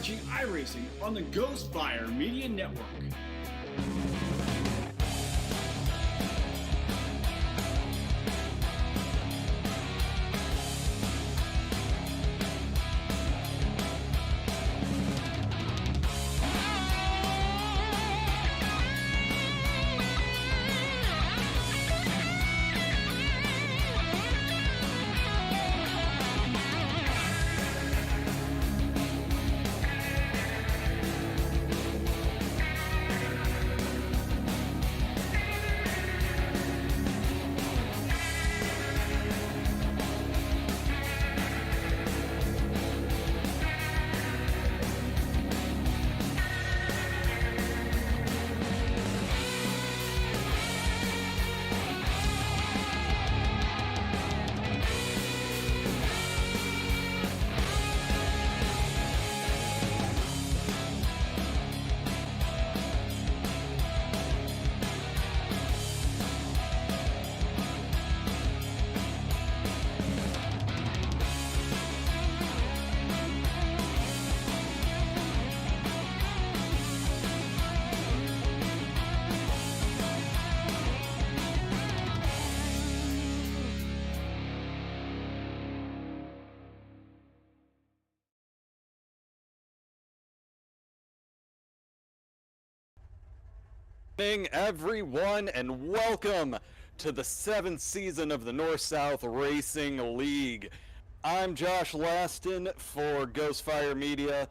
watching iRacing on the Ghostfire Media Network. Everyone, and welcome to the 7th season of the North-South Racing League. I'm Josh Laston for Ghostfire Media,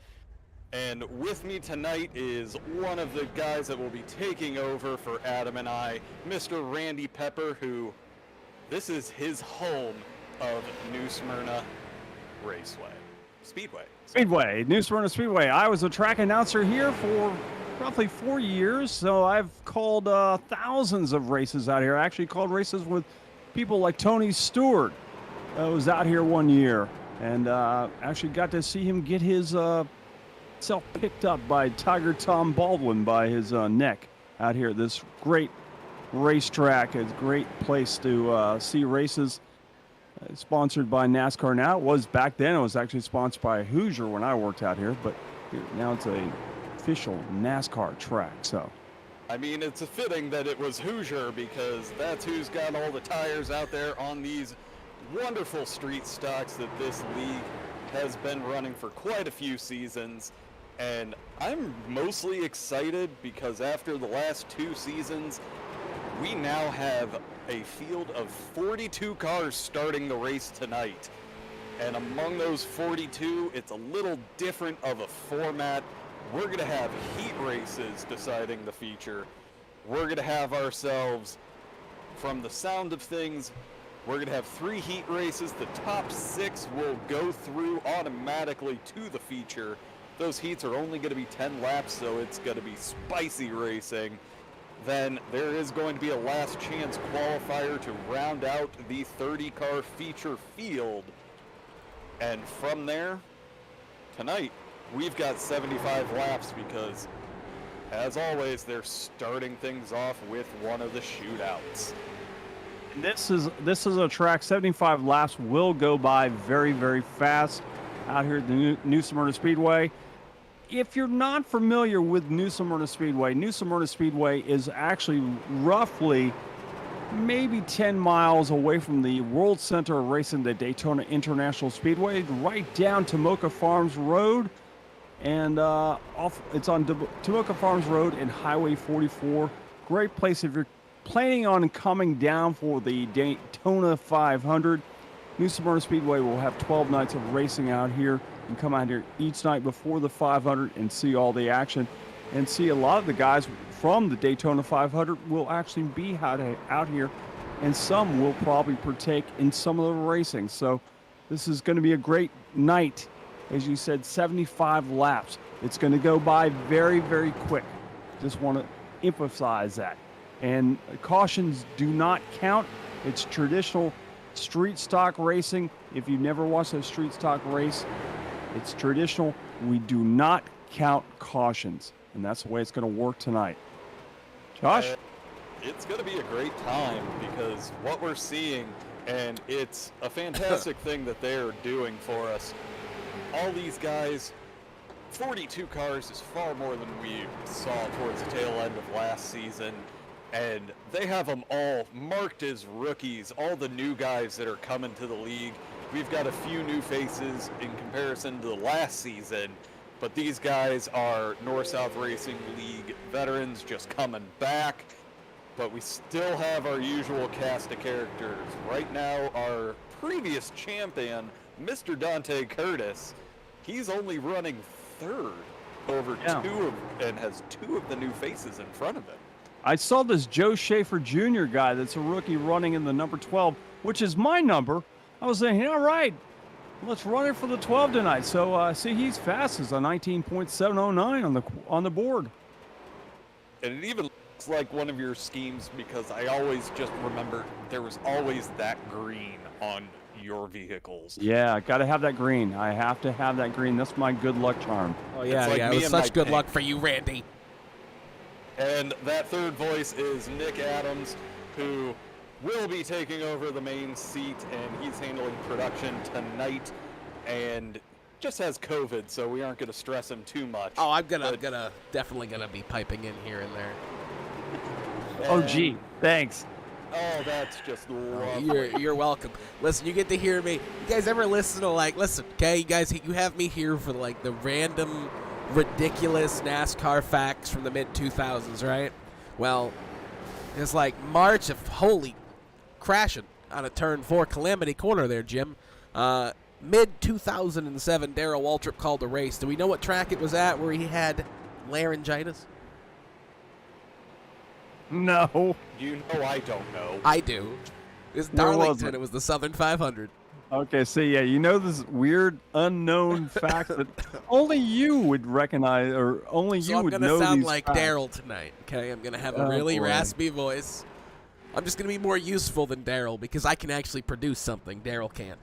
and with me tonight is one of the guys that will be taking over for Adam and I, Mr. Randy Pepper, who this is his home of New Smyrna Speedway. New Smyrna Speedway. I was a track announcer here for roughly 4 years, so I've called thousands of races out here. I actually called races with people like Tony Stewart. I was out here one year, and actually got to see him get his self picked up by Tiger Tom Baldwin by his neck out here. This great racetrack. It's a great place to see races. Sponsored by NASCAR now. It was back then. It was actually sponsored by Hoosier when I worked out here, but now it's a official NASCAR track. So I mean, it's fitting that it was Hoosier because that's who's got all the tires out there on these wonderful street stocks that this league has been running for quite a few seasons. And I'm mostly excited because after the last 2 seasons, we now have a field of 42 cars starting the race tonight. And among those 42, it's a little different of a format. We're going to have heat races deciding the feature. We're going to have ourselves, from the sound of things, we're going to have 3 heat races. The top 6 will go through automatically to the feature. Those heats are only going to be 10 laps, so it's going to be spicy racing. Then there is going to be a last chance qualifier to round out the 30-car feature field. And from there, tonight, we've got 75 laps because, as always, they're starting things off with one of the shootouts. This is a track. 75 laps will go by very, very fast out here at the New Smyrna Speedway. If you're not familiar with New Smyrna Speedway is actually roughly maybe 10 miles away from the World Center of Racing, the Daytona International Speedway, right down Tomoka Farms Road. And it's on Tomoka Farms Road and Highway 44. Great place if you're planning on coming down for the Daytona 500. New Smyrna Speedway will have 12 nights of racing out here, and come out here each night before the 500 and see all the action, and see a lot of the guys from the Daytona 500 will actually be out here, and some will probably partake in some of the racing. So this is going to be a great night. As you said, 75 laps. It's going to go by very, very quick. Just want to emphasize that. And cautions do not count. It's traditional street stock racing. If you've never watched a street stock race, it's traditional. We do not count cautions, and that's the way it's going to work tonight. Josh? It's going to be a great time because what we're seeing, and it's a fantastic thing that they're doing for us. All these guys 42 cars is far more than we saw towards the tail end of last season, and they have them all marked as rookies, all the new guys that are coming to the league. We've got a few new faces in comparison to the last season, but these guys are North-South Racing League veterans just coming back. But we still have our usual cast of characters. Right now, our previous champion, Mr. Dante Curtis, he's only running third over and has 2 of the new faces in front of him. I saw this Joe Schaefer Jr. guy that's a rookie running in the number 12, which is my number. I was saying, all right, let's run it for the 12 tonight. So see, he's fast as a 19.709 on the board. And it even looks like one of your schemes, because I always just remember there was always that green on your vehicles. Yeah, I got to have that green. I have to have that green. That's my good luck charm. Oh, yeah, like it was such good luck for you, Randy. And that third voice is Nick Adams, who will be taking over the main seat, and he's handling production tonight, and just has COVID, so we aren't going to stress him too much. Oh, I'm definitely gonna be piping in here and there. Oh, gee, thanks. Oh, that's just lovely. You're welcome. Listen, you get to hear me. You guys ever listen to listen, okay, you guys, you have me here for the random, ridiculous NASCAR facts from the mid-2000s, right? Well, it's March of holy crashing on a turn 4 Calamity Corner there, Jim. Mid-2007, Darrell Waltrip called a race. Do we know what track it was at where he had laryngitis? No. You know I don't know. I do. It was Where was Darlington. it? It was the Southern 500. Okay, so yeah, you know this weird unknown fact that only you would recognize, or only you So would I'm know going to sound these like facts. Darrell tonight, okay? I'm going to have a Oh, really boy. raspy voice. I'm just going to be more useful than Darrell because I can actually produce something Darrell can't.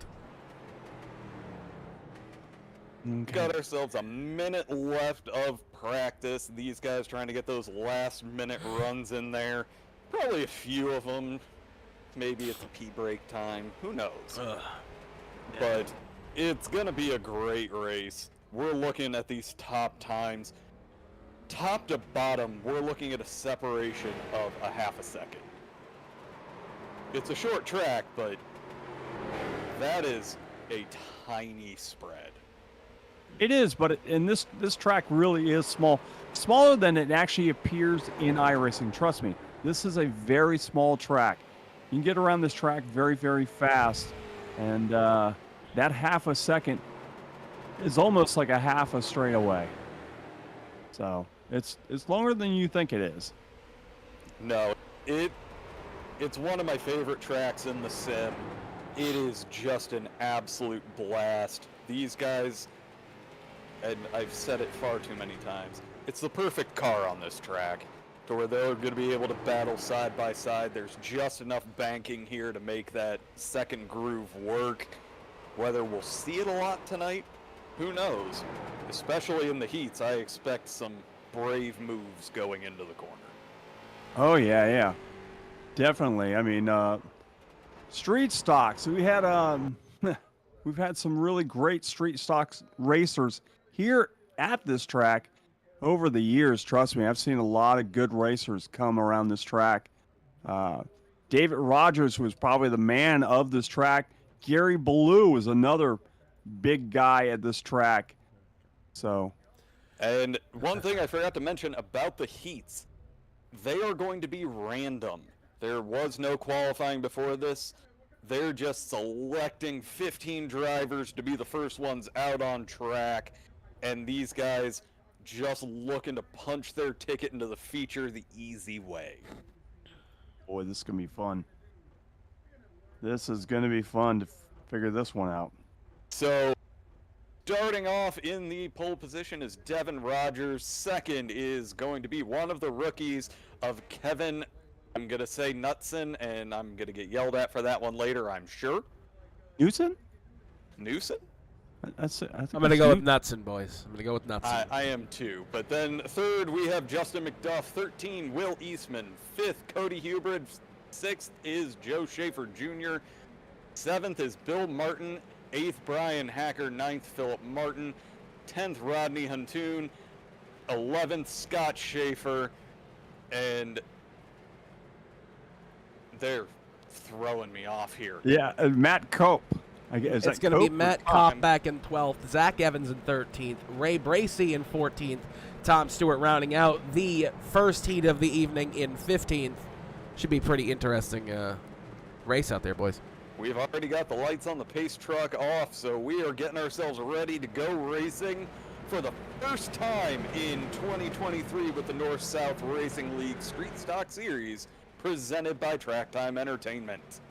Got ourselves a minute left of practice. These guys trying to get those last minute runs in there. Probably a few of them. Maybe it's a pee break time. Who knows? But it's going to be a great race. We're looking at these top times. Top to bottom, we're looking at a separation of a half a second. It's a short track, but that is a tiny spread. It is, but this track really is small, smaller than it actually appears in iRacing. Trust me, this is a very small track. You can get around this track very, very fast, and that half a second is almost like a half a straightaway. So it's longer than you think it is. No, it's one of my favorite tracks in the sim. It is just an absolute blast. These guys, and I've said it far too many times, it's the perfect car on this track to where they're going to be able to battle side by side. There's just enough banking here to make that second groove work. Whether we'll see it a lot tonight, who knows? Especially in the heats, I expect some brave moves going into the corner. Oh yeah, definitely. I mean, street stocks. We had we've had some really great street stocks racers here at this track over the years. Trust me, I've seen a lot of good racers come around this track. David Rogers was probably the man of this track. Gary Ballou was another big guy at this track. So, and one thing I forgot to mention about the heats, they are going to be random. There was no qualifying before this. They're just selecting 15 drivers to be the first ones out on track, and these guys just looking to punch their ticket into the feature the easy way. boy, this is going to be fun. This is going to be fun to figure this one out. So, starting off in the pole position is Devin Rogers. Second is going to be one of the rookies of Kevin, I'm going to say Knutson, and I'm going to get yelled at for that one later, I'm sure. Newton? Newson? That's it. I'm going to go with Knutson, boys. I'm going to go with Knutson. I am too. But then third, we have Justin McDuff. 13, Will Eastman. 5th, Cody Hubrid. 6th is Joe Schaefer Jr. 7th is Bill Martin. 8th, Brian Hacker. 9th, Philip Martin. 10th, Rodney Huntoon, 11th, Scott Schaefer, and they're throwing me off here. Yeah, Matt Cope. It's going to be Matt Kopp back in 12th, Zach Evans in 13th, Ray Bracey in 14th, Tom Stewart rounding out the first heat of the evening in 15th. Should be pretty interesting race out there, boys. We've already got the lights on the pace truck off, so we are getting ourselves ready to go racing for the first time in 2023 with the North-South Racing League Street Stock Series presented by Track Time Entertainment.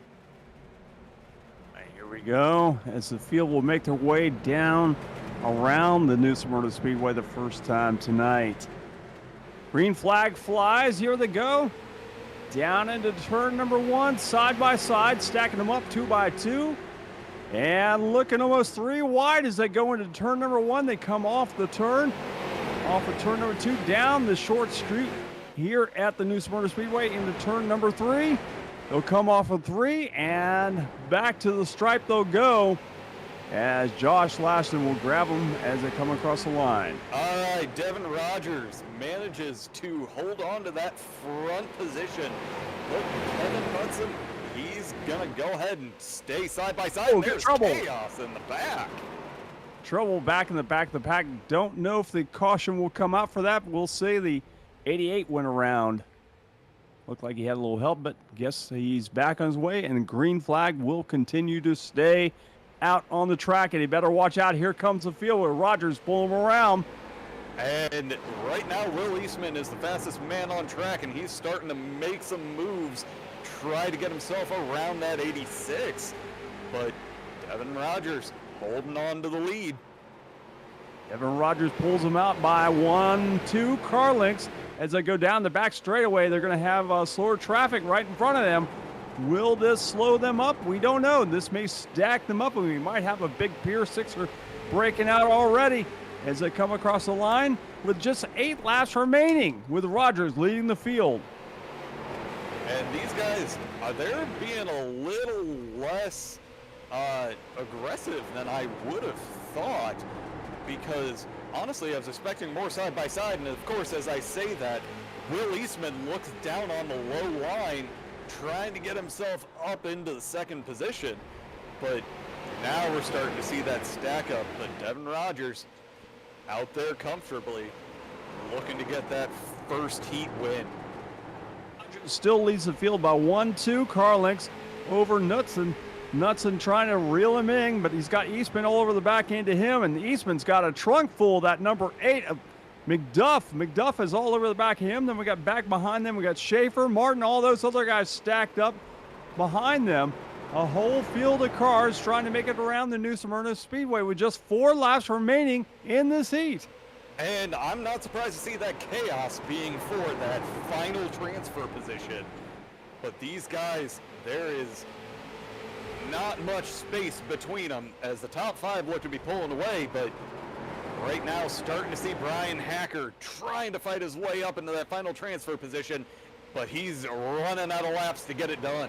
Here we go, as the field will make their way down around the New Smyrna Speedway the first time tonight. Green flag flies, here they go. Down into turn number 1, side by side, stacking them up 2 by 2. And looking almost 3 wide as they go into turn number 1. They come off the turn, off of turn number 2, down the short street here at the New Smyrna Speedway into turn number 3. They'll come off of 3 and back to the stripe they'll go as Josh Lashton will grab them as they come across the line. All right, Devin Rogers manages to hold on to that front position. Look, Kevin Hudson, he's going to go ahead and stay side by side. Oh, There's trouble. chaos in the back. Trouble back in the back of the pack. Don't know if the caution will come out for that. We'll see. The 88 went around. Looked like he had a little help, but guess he's back on his way, and the green flag will continue to stay out on the track, and he better watch out. Here comes the field where Rogers pulling him around. And right now, Will Eastman is the fastest man on track, and he's starting to make some moves, try to get himself around that 86. But Devin Rogers holding on to the lead. Devin Rogers pulls him out by 1-2 car lengths. As they go down the back straightaway, they're going to have slower traffic right in front of them. Will this slow them up? We don't know. This may stack them up, and we might have a big Pier 6er breaking out already as they come across the line with just 8 laps remaining, with Rogers leading the field. And these guys, they're being a little less aggressive than I would have thought, because honestly, I was expecting more side-by-side, and of course, as I say that, Will Eastman looks down on the low line, trying to get himself up into the second position, but now we're starting to see that stack up. But Devin Rogers out there comfortably, looking to get that first heat win. Still leads the field by 1-2 car lengths over Knutson. Knutson trying to reel him in, but he's got Eastman all over the back end of him, and Eastman's got a trunk full of that number 8 of McDuff. McDuff is all over the back of him. Then we got back behind them. We got Schaefer, Martin, all those other guys stacked up behind them. A whole field of cars trying to make it around the New Smyrna Speedway with just 4 laps remaining in this heat. And I'm not surprised to see that chaos being for that final transfer position. But these guys, there is not much space between them as the top 5 look to be pulling away, but right now starting to see Brian Hacker trying to fight his way up into that final transfer position, but he's running out of laps to get it done.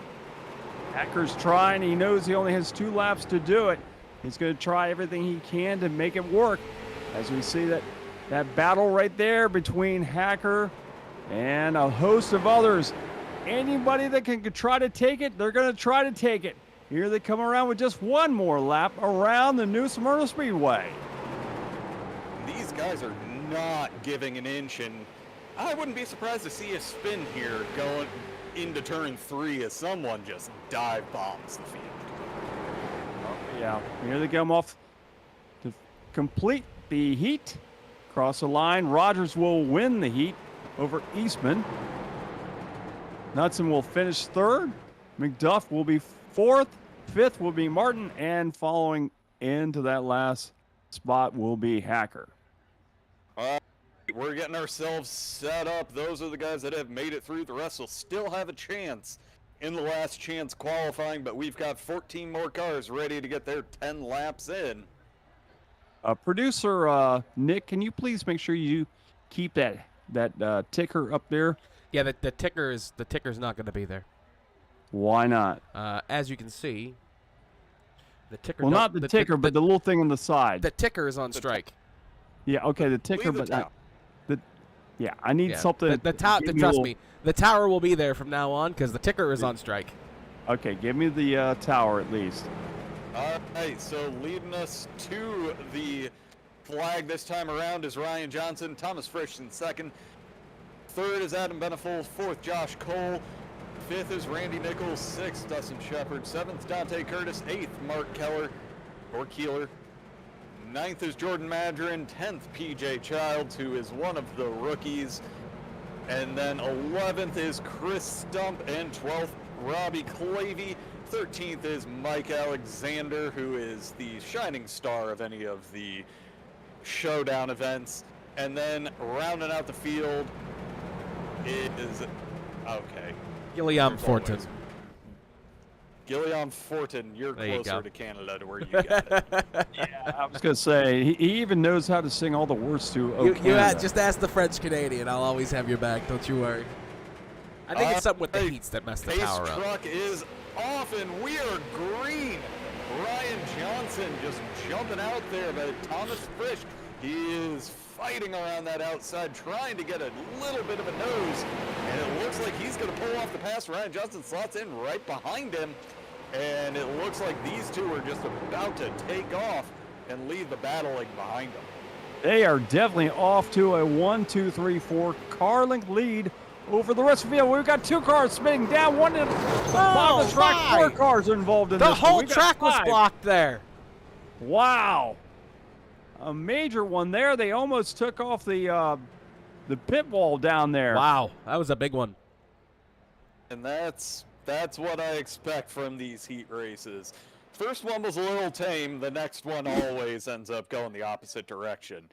Hacker's trying. He knows he only has 2 laps to do it. He's going to try everything he can to make it work. As we see that battle right there between Hacker and a host of others. Anybody that can try to take it, they're going to try to take it. Here they come around with just 1 more lap around the New Smyrna Speedway. These guys are not giving an inch, and I wouldn't be surprised to see a spin here going into turn 3 as someone just dive bombs the field. Yeah, here they come off to complete the heat. Across the line, Rogers will win the heat over Eastman. Knutson will finish 3rd. McDuff will be 4th. 5th will be Martin, and following into that last spot will be Hacker. We're getting ourselves set up. Those are the guys that have made it through. The rest will still have a chance in the last chance qualifying, but we've got 14 more cars ready to get their 10 laps in. Producer Nick, can you please make sure you keep that ticker up there? Yeah, the ticker's not going to be there. Why not? As you can see, the ticker. Well, not the ticker, but the little thing on the side. The ticker is on strike. Yeah, okay, the ticker, Leave the but tower. yeah, I need Yeah, something. The tower. give me a Trust little- me, the tower will be there from now on because the ticker is on strike. Okay, give me the tower at least. All right, so leading us to the flag this time around is Ryan Johnson, Thomas Frisch in second. Third is Adam Benefold. Fourth, Josh Cole. Fifth is Randy Nichols. Sixth, Dustin Shepard. Seventh, Dante Curtis. Eighth, Mark Keller, or Keeler. Ninth is Jordan Madron. 10th, PJ Childs, who is one of the rookies. And then 11th is Chris Stump. And 12th, Robbie Clavey. 13th is Mike Alexander, who is the shining star of any of the showdown events. And then rounding out the field is, okay, Gilliam Fortin. Gilliam Fortin, you're There you closer go. to Canada to where you got it. Yeah, I was gonna say he even knows how to sing all the words to "O You Canada." just ask the French Canadian. I'll always have your back. Don't you worry. I think it's something with the Hey, heats that messed the Pace power up. truck is off, and we are green. Ryan Johnson just jumping out there, but Thomas Frisch, he is fighting around that outside, trying to get a little bit of a nose, and it looks like he's going to pull off the pass. Ryan Johnson slots in right behind him, and it looks like these two are just about to take off and leave the battling behind them. They are definitely off to a 1, 2, 3, 4 car length lead over the rest of the field. We've got 2 cars spinning down, one in the bottom of the track. my. 4 cars are involved in The this one. whole We've got track was 5. blocked there. Wow. A major one there. They almost took off the pit wall down there. Wow, that was a big one. And that's what I expect from these heat races. First one was a little tame, the next one always ends up going the opposite direction.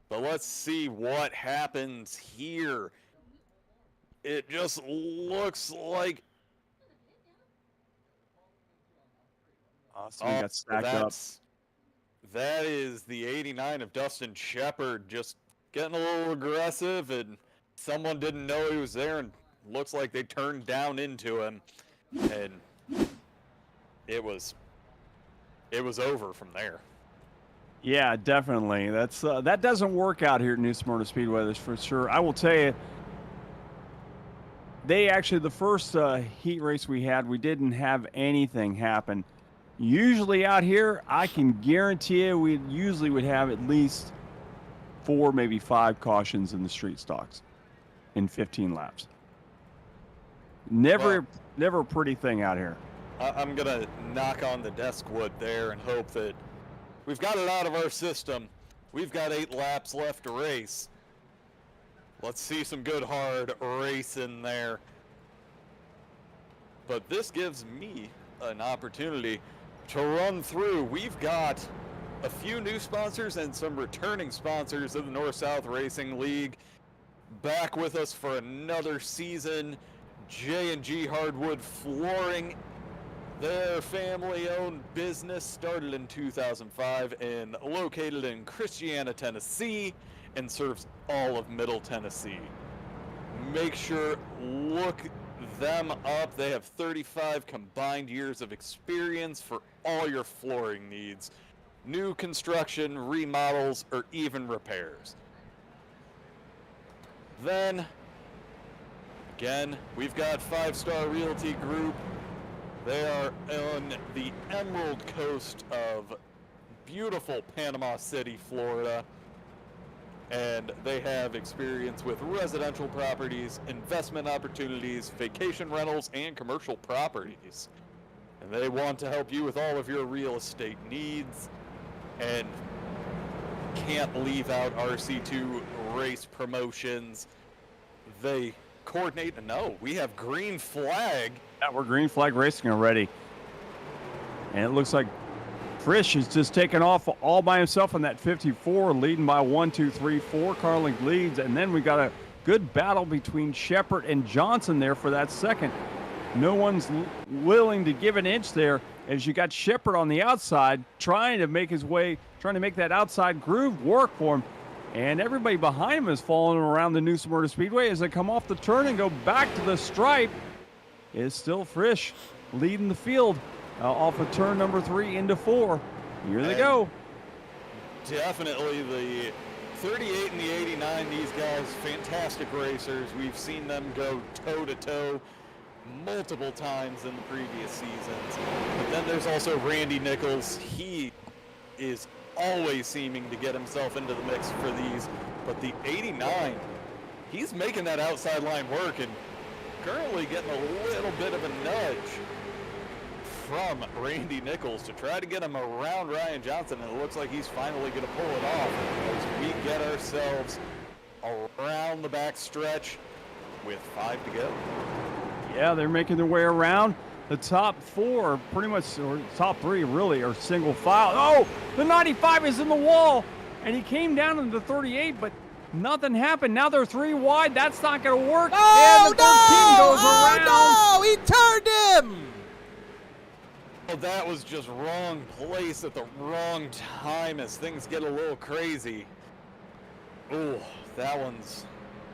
But let's see what happens here. It just looks like So we got stacked up. that is the 89 of Dustin Shepard, just getting a little aggressive, and someone didn't know he was there, and looks like they turned down into him, and it was over from there. Yeah, definitely. That's that doesn't work out here at New Smyrna Speedway, that's for sure. I will tell you, the first heat race we had, we didn't have anything happen. Usually out here, I can guarantee you we usually would have at least 4, maybe 5 cautions in the street stocks in 15 laps. Never a pretty thing out here. I'm gonna knock on the desk wood there and hope that we've got it out of our system. We've got 8 laps left to race. Let's see some good hard racing there. But this gives me an opportunity to run through. We've got a few new sponsors and some returning sponsors of the North-South Racing League back with us for another season. J&G Hardwood Flooring, their family-owned business, started in 2005 and located in Christiana, Tennessee, and serves all of Middle Tennessee. Make sure, look them up. They have 35 combined years of experience for all your flooring needs. New construction, remodels, or even repairs. Then, again, we've got 5 Star Realty Group. They are on the Emerald Coast of beautiful Panama City, Florida. And they have experience with residential properties, investment opportunities, vacation rentals, and commercial properties. And they want to help you with all of your real estate needs. And can't leave out RC2 race promotions. They coordinate. No, we have Green Flag. Yeah, we're green flag racing already. And it looks like Frisch is just taking off all by himself in that 54, leading by 1, 2, 3, 4 car length leads. And then we got a good battle between Shepard and Johnson there for that second. No one's willing to give an inch there as you got Shepard on the outside trying to make that outside groove work for him. And everybody behind him is following around the New Smyrna Speedway as they come off the turn and go back to the stripe. It's still Frisch leading the field off of turn number 3 into 4. Here they go. Definitely the 38 and the 89, these guys, fantastic racers. We've seen them go toe-to-toe multiple times in the previous seasons. But then there's also Randy Nichols. He is always seeming to get himself into the mix for these. But the 89, he's making that outside line work and currently getting a little bit of a nudge from Randy Nichols to try to get him around Ryan Johnson, and it looks like he's finally going to pull it off as we get ourselves around the back stretch with 5 to go. Yeah, they're making their way around. The top 4, pretty much, or top 3 really, are single file. Oh, the 95 is in the wall, and he came down into the 38, but nothing happened. Now they're 3 wide. That's not going to work. Oh, and the 13 goes around. no! He turned him! Well, that was just wrong place at the wrong time as things get a little crazy. Oh, that one's...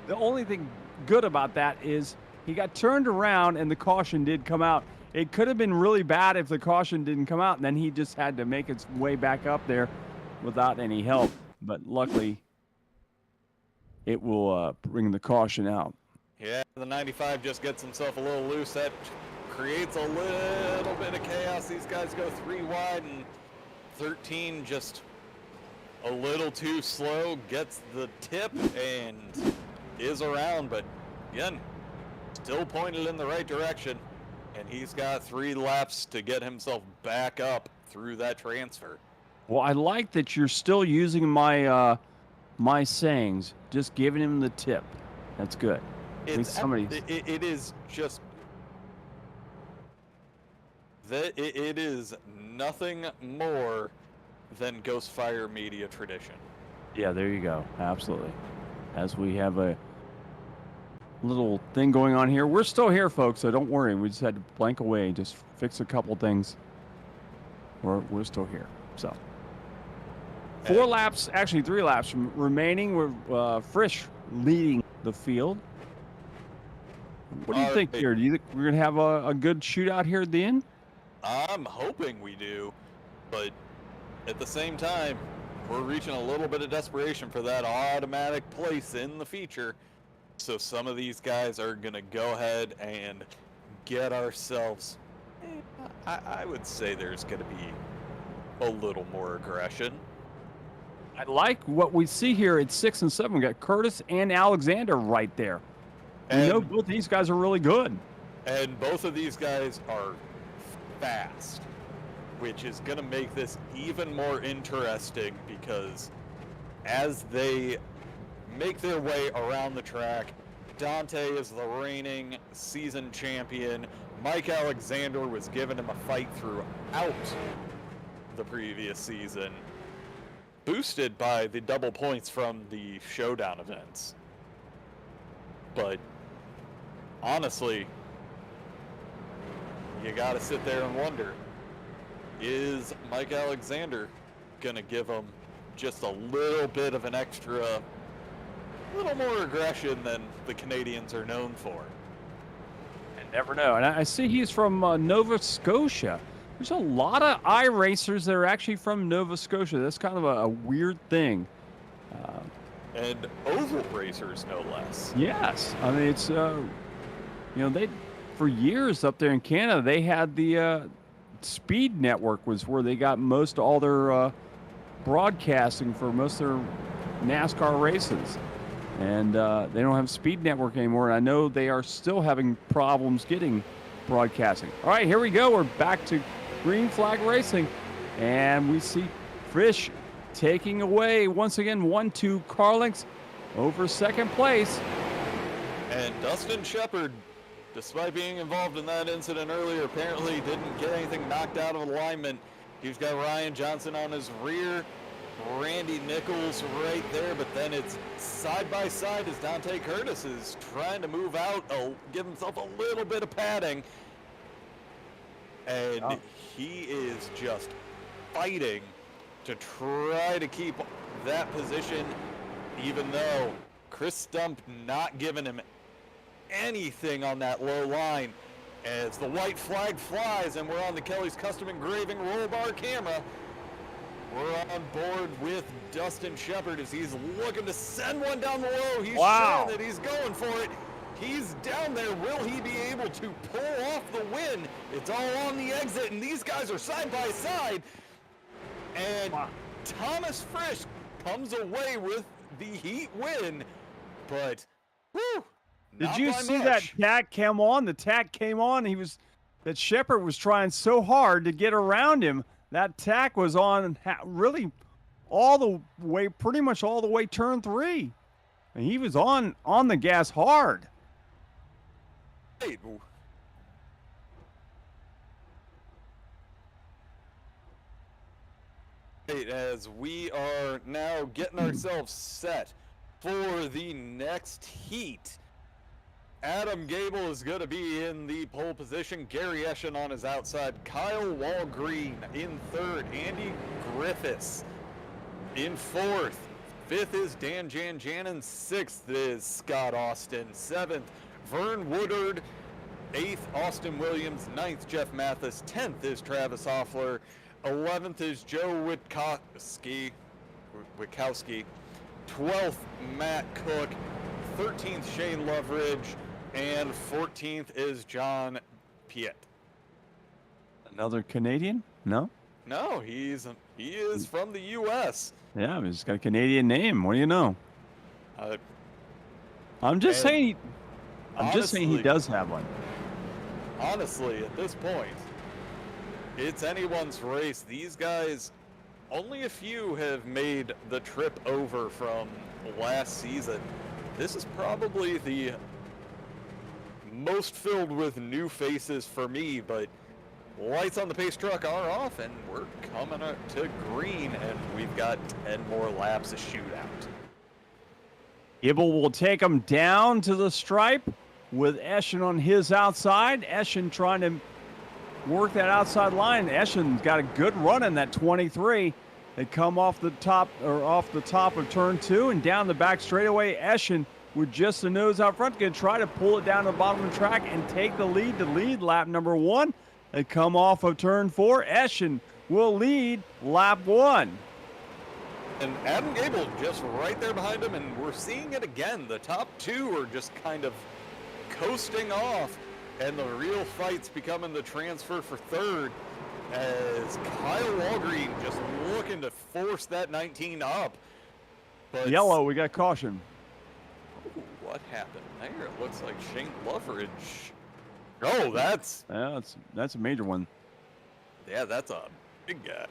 The only thing good about that is he got turned around and the caution did come out. It could have been really bad if the caution didn't come out, and then he just had to make his way back up there without any help. But luckily, it will bring the caution out. Yeah, the 95 just gets himself a little loose. That creates a little bit of chaos. These guys go 3 wide, and 13 just a little too slow, gets the tip and is around, but again, still pointed in the right direction. And he's got 3 laps to get himself back up through that transfer. Well, I like that you're still using my my sayings, just giving him the tip. That's good. It is just that it is nothing more than Ghostfire Media tradition. Yeah, there you go. Absolutely. As we have a little thing going on here. We're still here, folks, so don't worry. We just had to blank away, just fix a couple things. We're still here. So 4 laps, actually 3 laps remaining. We're Frisch leading the field. What do you think here? Do you think we're going to have a good shootout here at the end? I'm hoping we do, but at the same time, we're reaching a little bit of desperation for that automatic place in the feature. So some of these guys are going to go ahead and get ourselves, I would say there's going to be a little more aggression. I like what we see here at 6 and 7. We got Curtis and Alexander right there. And we know both these guys are really good. And both of these guys are fast, which is going to make this even more interesting because as they make their way around the track, Dante is the reigning season champion. Mike Alexander was giving him a fight throughout the previous season, boosted by the double points from the showdown events. But honestly, you gotta sit there and wonder, is Mike Alexander gonna give him just a little bit of an extra, little more aggression than the Canadians are known for? I never know. And I see he's from Nova Scotia. There's a lot of iRacers that are actually from Nova Scotia. That's kind of a weird thing. And oval racers, no less. Yes. I mean, it's, they, for years up there in Canada, they had the Speed Network was where they got most all their broadcasting for most of their NASCAR races. And they don't have Speed Network anymore. And I know they are still having problems getting broadcasting. All right, here we go. We're back to green flag racing. And we see Frisch taking away, once again, 1-2 Carlinks over second place. And Dustin Shepard, despite being involved in that incident earlier, apparently didn't get anything knocked out of alignment. He's got Ryan Johnson on his rear, Randy Nichols right there, but then it's side by side as Dante Curtis is trying to move out, give himself a little bit of padding. And he is just fighting to try to keep that position, even though Chris Stump not giving him anything on that low line. As the white flag flies and we're on the Kelly's Custom Engraving roll bar camera, We're on board with Dustin Shepard as he's looking to send one down the low. He's Wow. showing that he's going for it. He's down there. Will he be able to pull off the win? It's all on the exit, and these guys are side by side. And Wow. Thomas Frisch comes away with the heat win, but whew, Did not you by see much. that tack come on? The tack came on. That Shepard was trying so hard to get around him. That tack was on really all the way, pretty much all the way turn 3. And he was on the gas hard. Right. As we are now getting ourselves set for the next heat. Adam Gable is going to be in the pole position. Gary Eschen on his outside. Kyle Walgreen in third. Andy Griffiths in fourth. Fifth is Dan Janjanin. Sixth is Scott Austin. Seventh, Vern Woodard. Eighth, Austin Williams. Ninth, Jeff Mathis. 10th is Travis Hoffler. 11th is Joe Witkowski. 12th, Matt Cook. 13th, Shane Loveridge. And 14th is John Piet. Another Canadian? No? No, he is from the U.S. Yeah, he's got a Canadian name. What do you know? Uh, I'm just and saying. I'm just saying he honestly- does have one. honestly, at this point, it's anyone's race. These guys, only a few have made the trip over from last season. This is probably the most filled with new faces for me, but lights on the pace truck are off, and we're coming up to green, and we've got 10 more laps of shootout. Gibble will take him down to the stripe with Eschen on his outside. Eschen trying to work that outside line. Eschen's got a good run in that 23. They come off the top of turn 2 and down the back straightaway. Eschen with just the nose out front, going to try to pull it down to the bottom of the track and take the lead to lead lap number 1. They come off of turn 4. Eschen will lead lap 1. And Adam Gable just right there behind him, and we're seeing it again. The top 2 are just kind of coasting off, and the real fight's becoming the transfer for third as Kyle Walgreen just looking to force that 19 up. But Yellow, we got caution. what happened there? It looks like Shane Loveridge. Oh, that's Yeah, that's a major one. that's a big guy.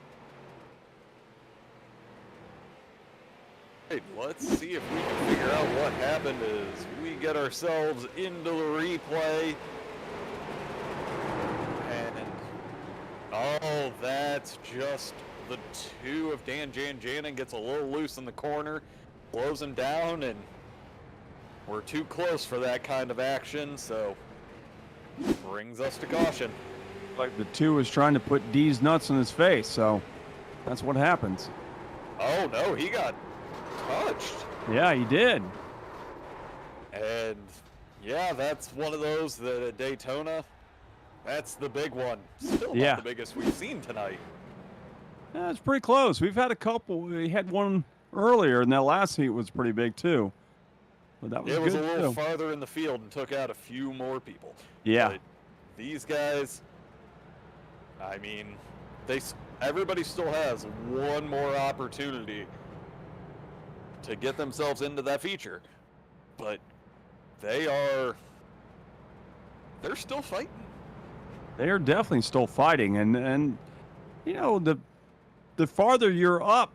Hey, let's see if we can figure out what happened as we get ourselves into the replay. And oh, that's just the 2 of Dan Janjanin gets a little loose in the corner, blows him down, and we're too close for that kind of action, so brings us to caution. Like the 2 was trying to put D's nuts in his face, so that's what happens. Oh no, he got touched. Yeah, he did. And yeah, that's one of those that at Daytona, that's the big one. Still Yeah. not the biggest we've seen tonight. Yeah, it's pretty close. We've had a couple. We had one earlier, and that last heat was pretty big too. But that was It was good a little too. farther in the field and took out a few more people. Yeah. But these guys, I mean, everybody still has one more opportunity to get themselves into that feature. But they're still fighting. They are definitely still fighting, and you know, the farther you're up,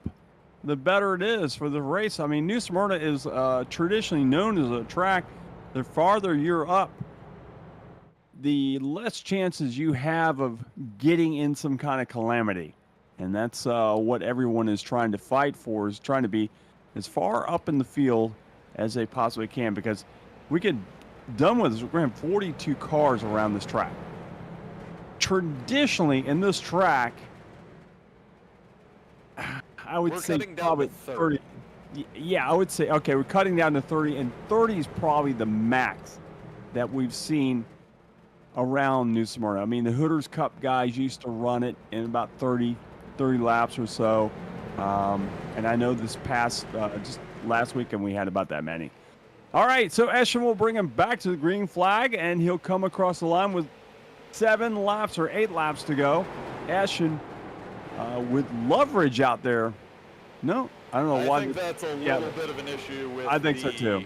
the better it is for the race. I mean, New Smyrna is traditionally known as a track. The farther you're up, the less chances you have of getting in some kind of calamity. And that's what everyone is trying to fight for, is trying to be as far up in the field as they possibly can, because we get done with this. We're going to have 42 cars around this track. Traditionally, in this track, I would We're say cutting down probably to 30. Yeah, I would say, okay, we're cutting down to 30, and 30 is probably the max that we've seen around New Smyrna. I mean, the Hooters Cup guys used to run it in about 30 laps or so. And I know this past, just last weekend, we had about that many. All right, so Eschen will bring him back to the green flag, and he'll come across the line with 7 laps or 8 laps to go. Eschen with Loveridge out there. No, I don't know why. I think that's a little bit of an issue with I think so too.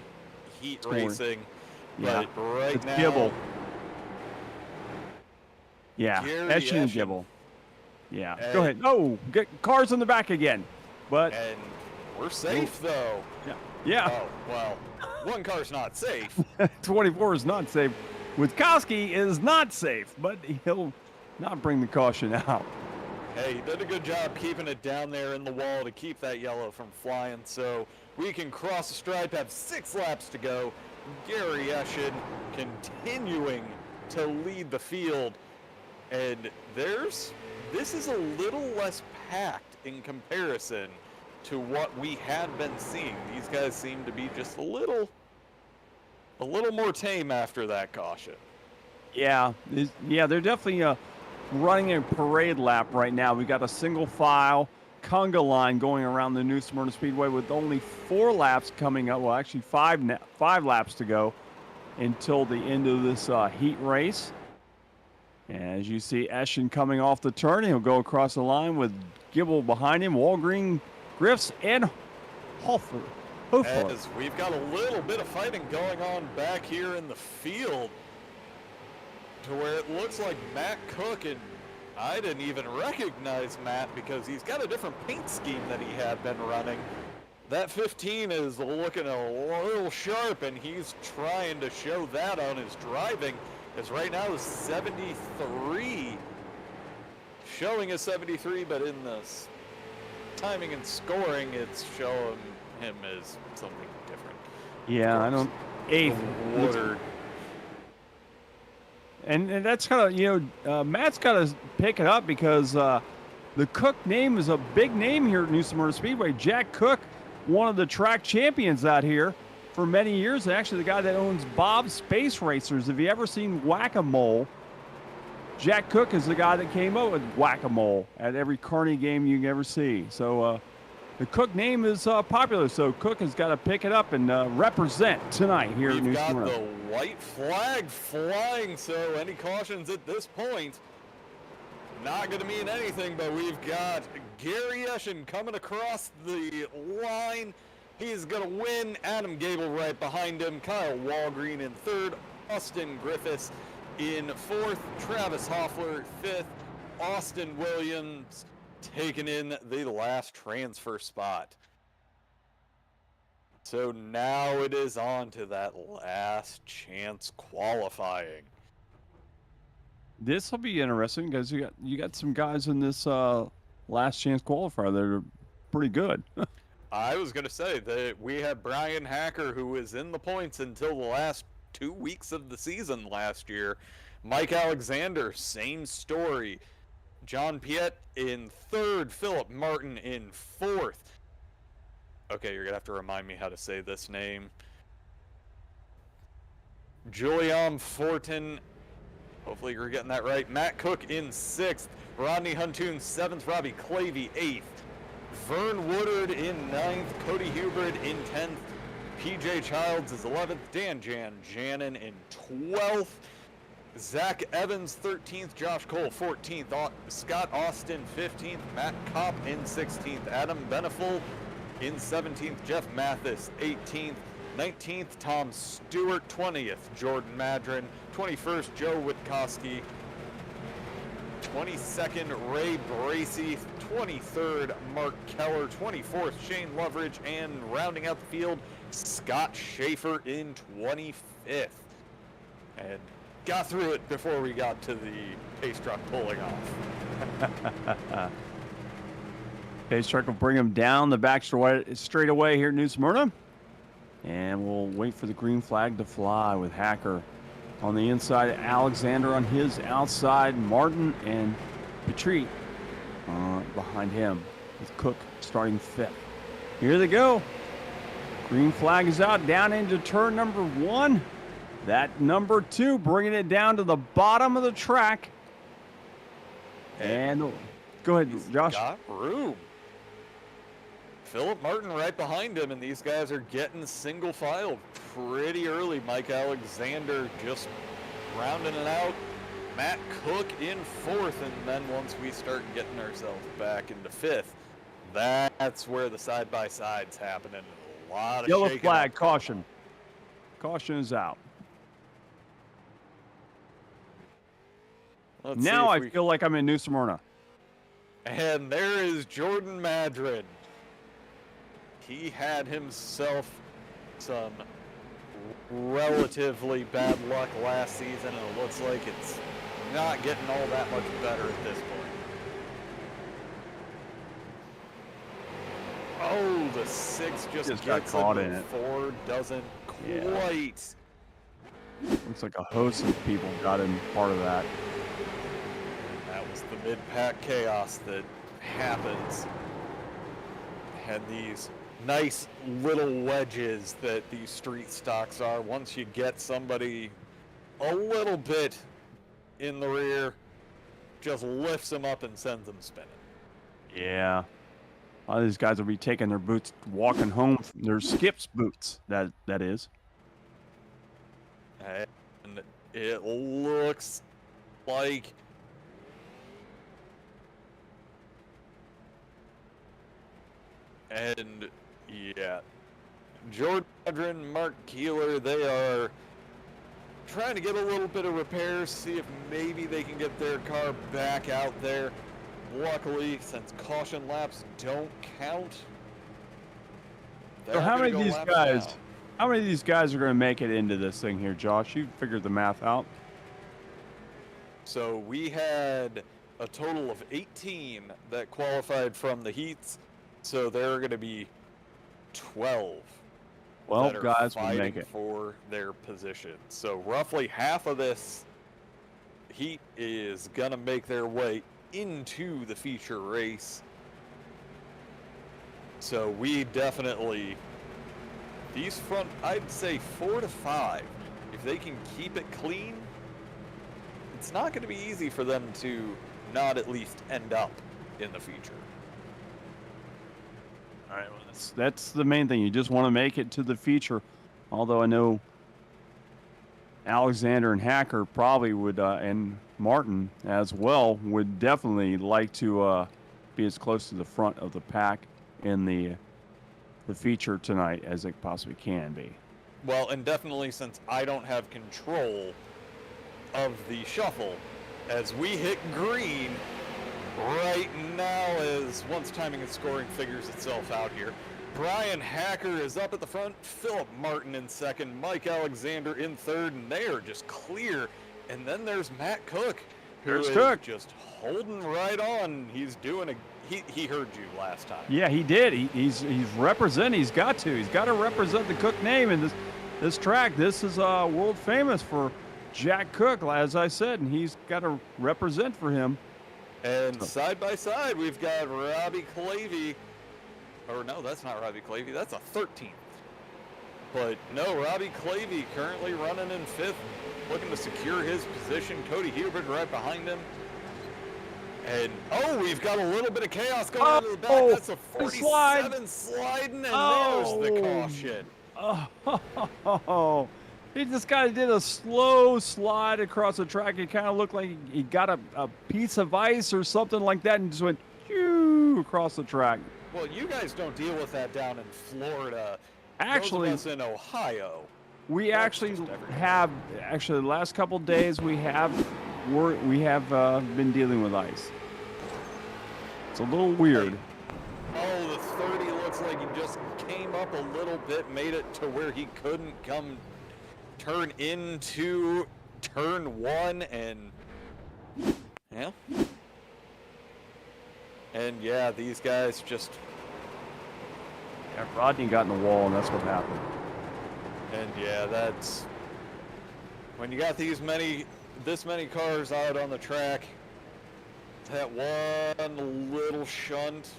Heat racing. Yeah, But right it's now, Gibble. Yeah, Gary Eschen and Eschen. Gibble. Yeah, And- go ahead. Oh, get cars in the back again. But, and we're safe though. yeah, Oh, well, one car's not safe. 24 is not safe. Witkowski is not safe, but he'll not bring the caution out. Hey, he did a good job keeping it down there in the wall to keep that yellow from flying. So we can cross the stripe, have 6 laps to go. Gary Eschen continuing to lead the field. And this is a little less packed in comparison to what we had been seeing. These guys seem to be just a little more tame after that caution. Yeah, they're definitely running a parade lap right now. We got a single file conga line going around the new Smyrna Speedway with only 4 laps coming up. Well, actually 5 laps to go until the end of this heat race. As you see Eschen coming off the turn, he'll go across the line with Gibble behind him, Walgreen, Griffiths, and Hofer. As we've got a little bit of fighting going on back here in the field to where it looks like Matt Cook, and I didn't even recognize Matt because he's got a different paint scheme that he had been running. That 15 is looking a little sharp, and he's trying to show that on his driving. As right now is 73, showing a 73, but in the timing and scoring, it's showing him as something different. Yeah, I don't. 8th. Woodard. And that's kind of, Matt's got to pick it up because the Cook name is a big name here at New Smyrna Speedway. Jack Cook, one of the track champions out here for many years. Actually, the guy that owns Bob's Space Racers. Have you ever seen Whack-A-Mole? Jack Cook is the guy that came up with Whack-A-Mole at every Carney game you can ever see. So the Cook name is popular, so Cook has got to pick it up and represent tonight here at New Smyrna. We've got the white flag flying, so any cautions at this point not going to mean anything, but we've got Gary Eschen coming across the line. He's going to win. Adam Gable right behind him. Kyle Walgreen in 3rd. Austin Griffiths in 4th. Travis Hoffler 5th. Austin Williams taking in the last transfer spot. So now it is on to that last chance qualifying. This will be interesting because you got some guys in this last chance qualifier that are pretty good. I was going to say that we had Brian Hacker, who was in the points until the last 2 weeks of the season last year. Mike Alexander, same story. John Piet in 3rd. Philip Martin in 4th. Okay, you're going to have to remind me how to say this name. Julian Fortin. Hopefully you're getting that right. Matt Cook in 6th. Rodney Huntoon 7th. Robbie Clavey 8th. Vern Woodard in 9th. Cody Hubert in 10th. PJ Childs is 11th. Dan Jannon in 12th. Zach Evans 13th. Josh Cole 14th. Scott Austin 15th. Matt Kopp in 16th. Adam Beneful in 17th. Jeff Mathis 18th. 19th, Tom Stewart. 20th, Jordan Madron. 21st, Joe Witkowski. 22nd, Ray Bracey. 23rd, Mark Keller. 24th, Shane Loveridge. And rounding out the field, Scott Schaefer in 25th. And got through it before we got to the pace truck pulling off. Pace truck will bring him down the back straightaway here at New Smyrna. And we'll wait for the green flag to fly with Hacker on the inside, Alexander on his outside, Martin and Petrie behind him, with Cook starting 5th. Here they go. Green flag is out, down into turn number 1. That number 2 bringing it down to the bottom of the track. And go ahead, Josh. Got room. Philip Martin right behind him, and these guys are getting single file pretty early. Mike Alexander just rounding it out. Matt Cook in 4th, and then once we start getting ourselves back into 5th, that's where the side-by-sides happening. A lot of Yellow shaking flag, up. caution. Caution is out. Let's see Now if I we- feel like I'm in New Smyrna. And there is Jordan Madrid. He had himself some relatively bad luck last season, and it looks like it's not getting all that much better at this point. Oh, the 6 just got gets caught it, in but it. 4 doesn't Yeah. quite. Looks like a host of people got in part of that. That was the mid-pack chaos that happens. Had these nice little wedges that these street stocks are. Once you get somebody a little bit in the rear, just lifts them up and sends them spinning. Yeah. A lot of these guys will be taking their boots, walking home. Their skips boots, that is. And it looks like and yeah, Jordan Edrin, Mark Keeler, they are trying to get a little bit of repairs, see if maybe they can get their car back out there. Luckily, since caution laps don't count, So they're how gonna many go of these laps guys? down. How many of these guys are going to make it into this thing here, Josh? You figured the math out. So we had a total of 18 that qualified from the heats. So there are going to be 12 that are guys will fighting make it. for their position. So roughly half of this heat is going to make their way into the feature race. So we definitely, these front, I'd say 4 to 5, if they can keep it clean, it's not going to be easy for them to not at least end up in the feature. All right, well, that's the main thing. You just want to make it to the feature. Although I know Alexander and Hacker probably would, and Martin as well, would definitely like to be as close to the front of the pack in the feature tonight as it possibly can be. Well, and definitely since I don't have control of the shuffle, as we hit green right now, as once timing and scoring figures itself out here, Brian Hacker is up at the front, Philip Martin in 2nd, Mike Alexander in 3rd, and they are just clear. And then there's Matt Cook, who There's is Cook. just holding right on. He's doing a he heard you last time. Yeah, he did. He's representing. He's got to represent the Cook name in this track. This is world famous for Jack Cook, as I said, and he's got to represent for him. And side by side, we've got Robbie Clavey. Or no, that's not Robbie Clavey. That's a 13th. But no, Robbie Clavey currently running in 5th, looking to secure his position. Cody Hubert right behind him. And, oh, we've got a little bit of chaos going on in the back. That's a 47 sliding, and there's the caution. Oh, he just kind of did a slow slide across the track. It kind of looked like he got a piece of ice or something like that and just went shoo across the track. Well, you guys don't deal with that down in Florida. Actually, those of us in Ohio. we That's actually just everything. have, the last couple of days we have been dealing with ice. It's a little weird. Oh, the 30 looks like he just came up a little bit, made it to where he couldn't turn into turn 1, and yeah. And yeah, these guys just, Yeah, Rodney got in the wall, and that's what happened. and yeah, that's when you got this many cars out on the track, that one little shunt,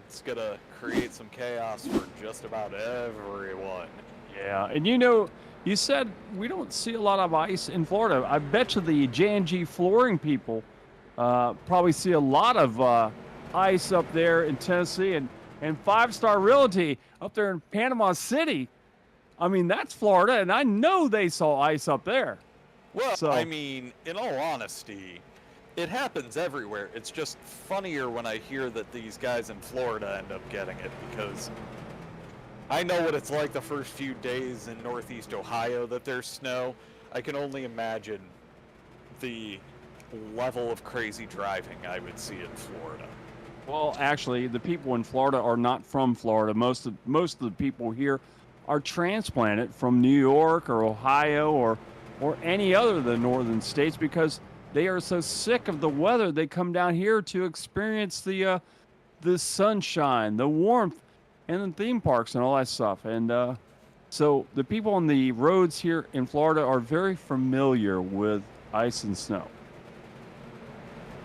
it's gonna create some chaos for just about everyone. Yeah, and you said we don't see a lot of ice in Florida. I bet you the J&G flooring people probably see a lot of ice up there in Tennessee, and and 5 Star Realty up there in Panama City. I mean, that's Florida, and I know they saw ice up there. Well, So- I mean, in all honesty, it happens everywhere. It's just funnier when I hear that these guys in Florida end up getting it, because I know what it's like the first few days in Northeast Ohio that there's snow. I can only imagine the level of crazy driving I would see in Florida. Well, actually, the people in Florida are not from Florida. Most of the people here are transplanted from New York or Ohio or any other of the northern states because they are so sick of the weather. They come down here to experience the sunshine, the warmth, and the theme parks and all that stuff. And so the people on the roads here in Florida are very familiar with ice and snow.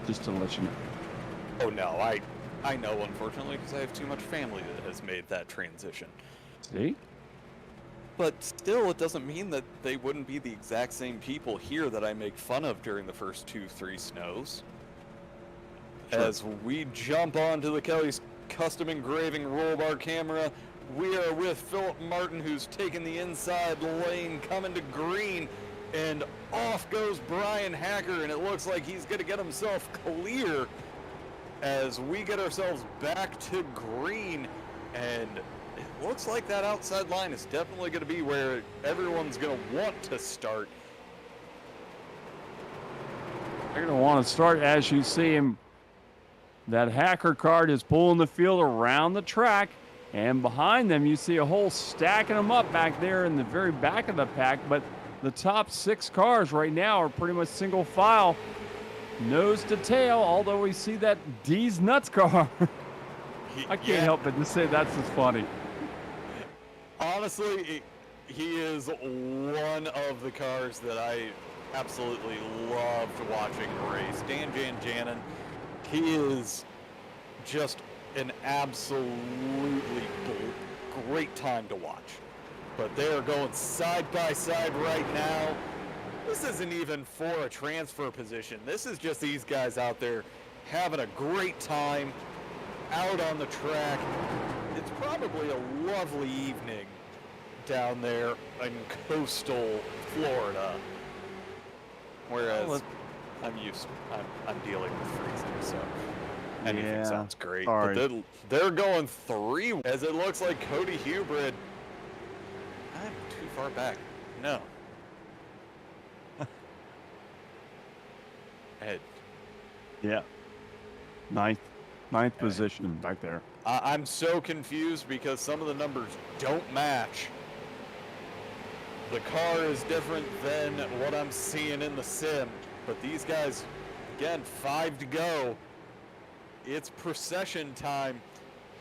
Just to let you know. Oh no, I know, unfortunately, because I have too much family that has made that transition. See? But still, it doesn't mean that they wouldn't be the exact same people here that I make fun of during the first 2-3 snows. Sure. As we jump onto the Kelly's custom engraving roll bar camera, we are with Philip Martin, who's taking the inside lane, coming to green, and off goes Brian Hacker, and it looks like he's going to get himself clear as we get ourselves back to green, and it looks like that outside line is definitely going to be where everyone's going to want to start. They're going to want to start as you see him. That Hacker card is pulling the field around the track, and behind them you see a whole stacking them up back there in the very back of the pack. But the top 6 cars right now are pretty much single file, nose to tail, although we see that D's Nuts car. I can't help but to say that's just funny. Honestly, he is one of the cars that I absolutely loved watching race. Dan Janjanin, he is just an absolutely great time to watch. But they are going side by side right now. This isn't even for a transfer position. This is just these guys out there having a great time out on the track. It's probably a lovely evening down there in coastal Florida. Whereas I'm dealing with freezing, so anything sounds great. Sorry. But they're going 3 as it looks like Cody Hubrid. I'm too far back. No. Ed. Yeah. Ninth position back there. I'm so confused because some of the numbers don't match. The car is different than what I'm seeing in the sim, but these guys, again, 5 to go. It's procession time,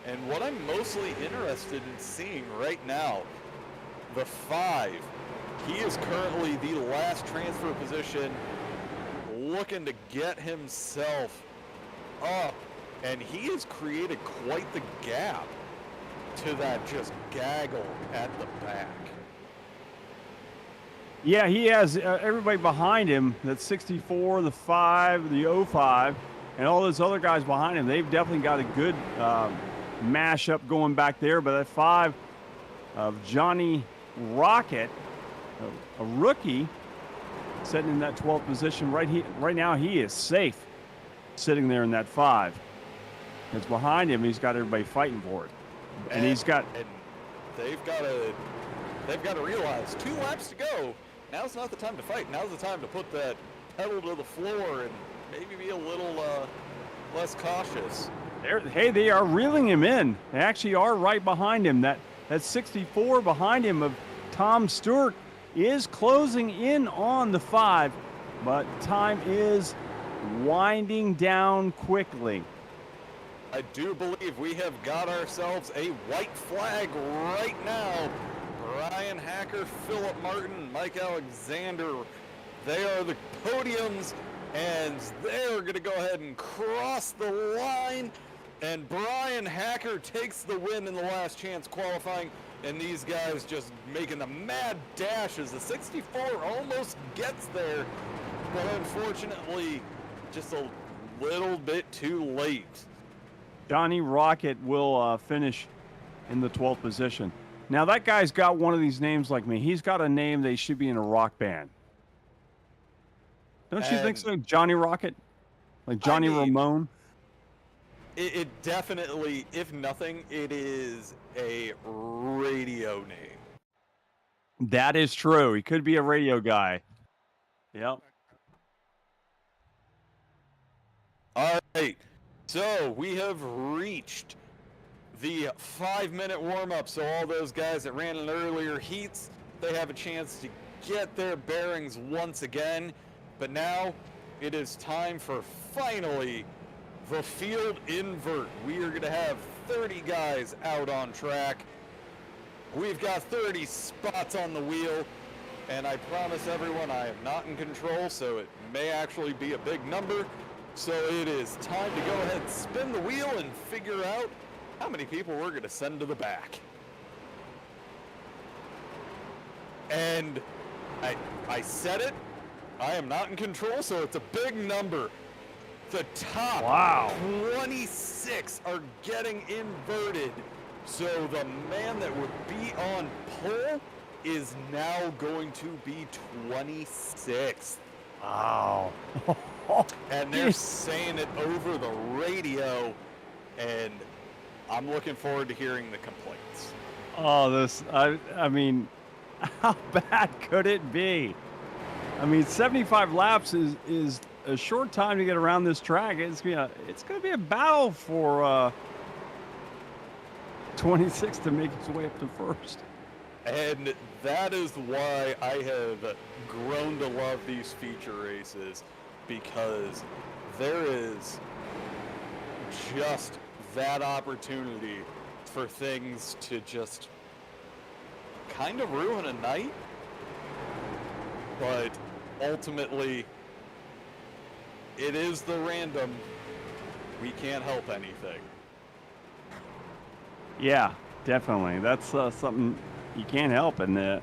and what I'm mostly interested in seeing right now, the 5, he is currently the last transfer position, looking to get himself up, and he has created quite the gap to that just gaggle at the back. Yeah, he has everybody behind him. That 64, the 5, the 05, and all those other guys behind him. They've definitely got a good mashup going back there. But that 5 of Johnny Rocket, a rookie, sitting in that 12th position right now, he is safe sitting there in that 5. It's behind him. He's got everybody fighting for it, and he's got. And they've got to realize 2 laps to go. Now's not the time to fight. Now's the time to put that pedal to the floor and maybe be a little less cautious. They are reeling him in. They actually are right behind him. That 64 behind him of Tom Stewart is closing in on the 5, but time is winding down quickly. I do believe we have got ourselves a white flag right now. Brian Hacker, Philip Martin, Mike Alexander, they are the podiums, and they're going to go ahead and cross the line, and Brian Hacker takes the win in the last chance qualifying, and these guys just making the mad dash as the 64 almost gets there, but unfortunately just a little bit too late. Johnny Rocket will finish in the 12th position. Now, that guy's got one of these names like me. He's got a name they should be in a rock band. Don't you think And, so? Johnny Rocket? Like Johnny mean, Ramone? It definitely, if nothing, it is a radio name. That is true. He could be a radio guy. Yep. All right, so we have reached the 5-minute warm-up, so all those guys that ran in earlier heats, they have a chance to get their bearings once again. But now it is time for finally the field invert. We are going to have 30 guys out on track. We've got 30 spots on the wheel, and I promise everyone I am not in control, so it may actually be a big number. So it is time to go ahead and spin the wheel and figure out how many people we're going to send to the back. And I said it, I am not in control, so it's a big number. The top 26 are getting inverted. So the man that would be on pole is now going to be 26th. Wow. And they're saying it over the radio, and I'm looking forward to hearing the complaints. Oh, I mean, how bad could it be? I mean, 75 laps is a short time to get around this track. It's gonna be a battle for 26 to make its way up to first. And that is why I have grown to love these feature races, because there is just that opportunity for things to just kind of ruin a night, but ultimately it is the random. We can't help anything. Yeah, definitely. That's something you can't help. And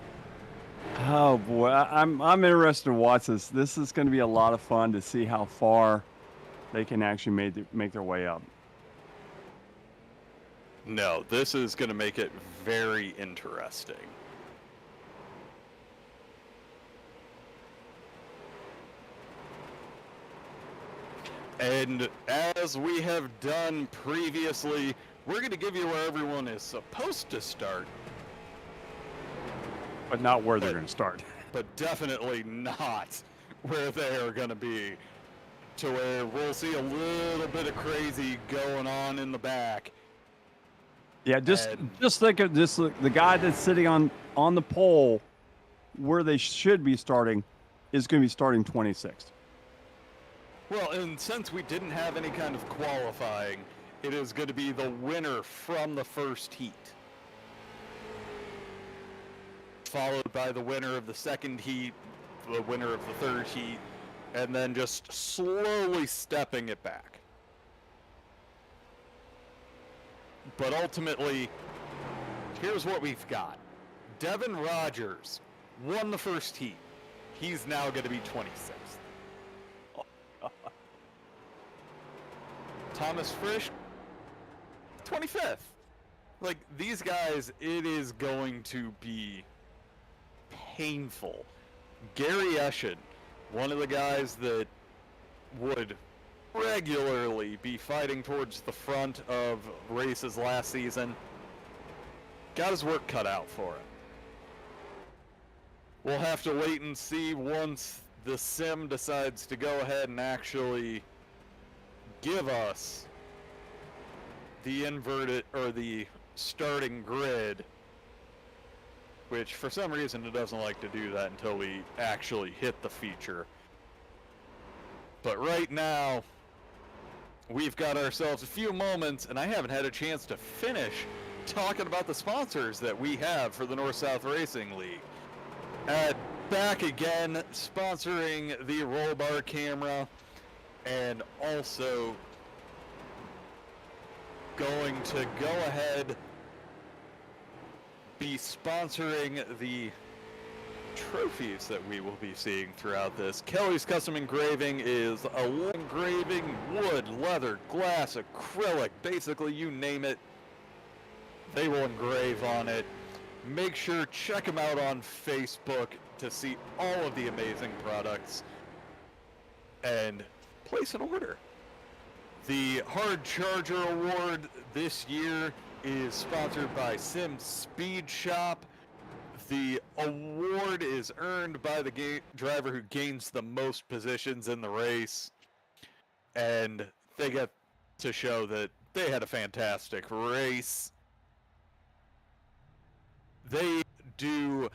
oh boy, I'm interested to watch this. This is going to be a lot of fun to see how far they can actually make their way up. No, this is going to make it very interesting. And as we have done previously, we're going to give you where everyone is supposed to start. But not where they're going to start. But definitely not where they are going to be. To where we'll see a little bit of crazy going on in the back. Yeah, just think of this: the guy that's sitting on the pole, where they should be starting, is going to be starting 26th. Well, and since we didn't have any kind of qualifying, it is going to be the winner from the first heat, followed by the winner of the second heat, the winner of the third heat, and then just slowly stepping it back. But ultimately, here's what we've got. Devin Rogers won the first heat. He's now going to be 26th. Thomas Frisch, 25th. Like, these guys, it is going to be painful. Gary Eschen, one of the guys that would regularly be fighting towards the front of races last season, got his work cut out for him. We'll have to wait and see once the sim decides to go ahead and actually give us the inverted, or the starting grid, which for some reason it doesn't like to do that until we actually hit the feature. But right now, we've got ourselves a few moments, and I haven't had a chance to finish talking about the sponsors that we have for the North-South Racing League. Back again, sponsoring the roll bar camera, and also going to go ahead, be sponsoring the trophies that we will be seeing throughout this. Kelly's Custom Engraving is engraving wood, leather, glass, acrylic, basically you name it, they will engrave on it. Make sure check them out on Facebook to see all of the amazing products and place an order. The Hard Charger Award this year is sponsored by Sim Speed Shop. The award is earned by the driver who gains the most positions in the race, and they get to show that they had a fantastic race. They do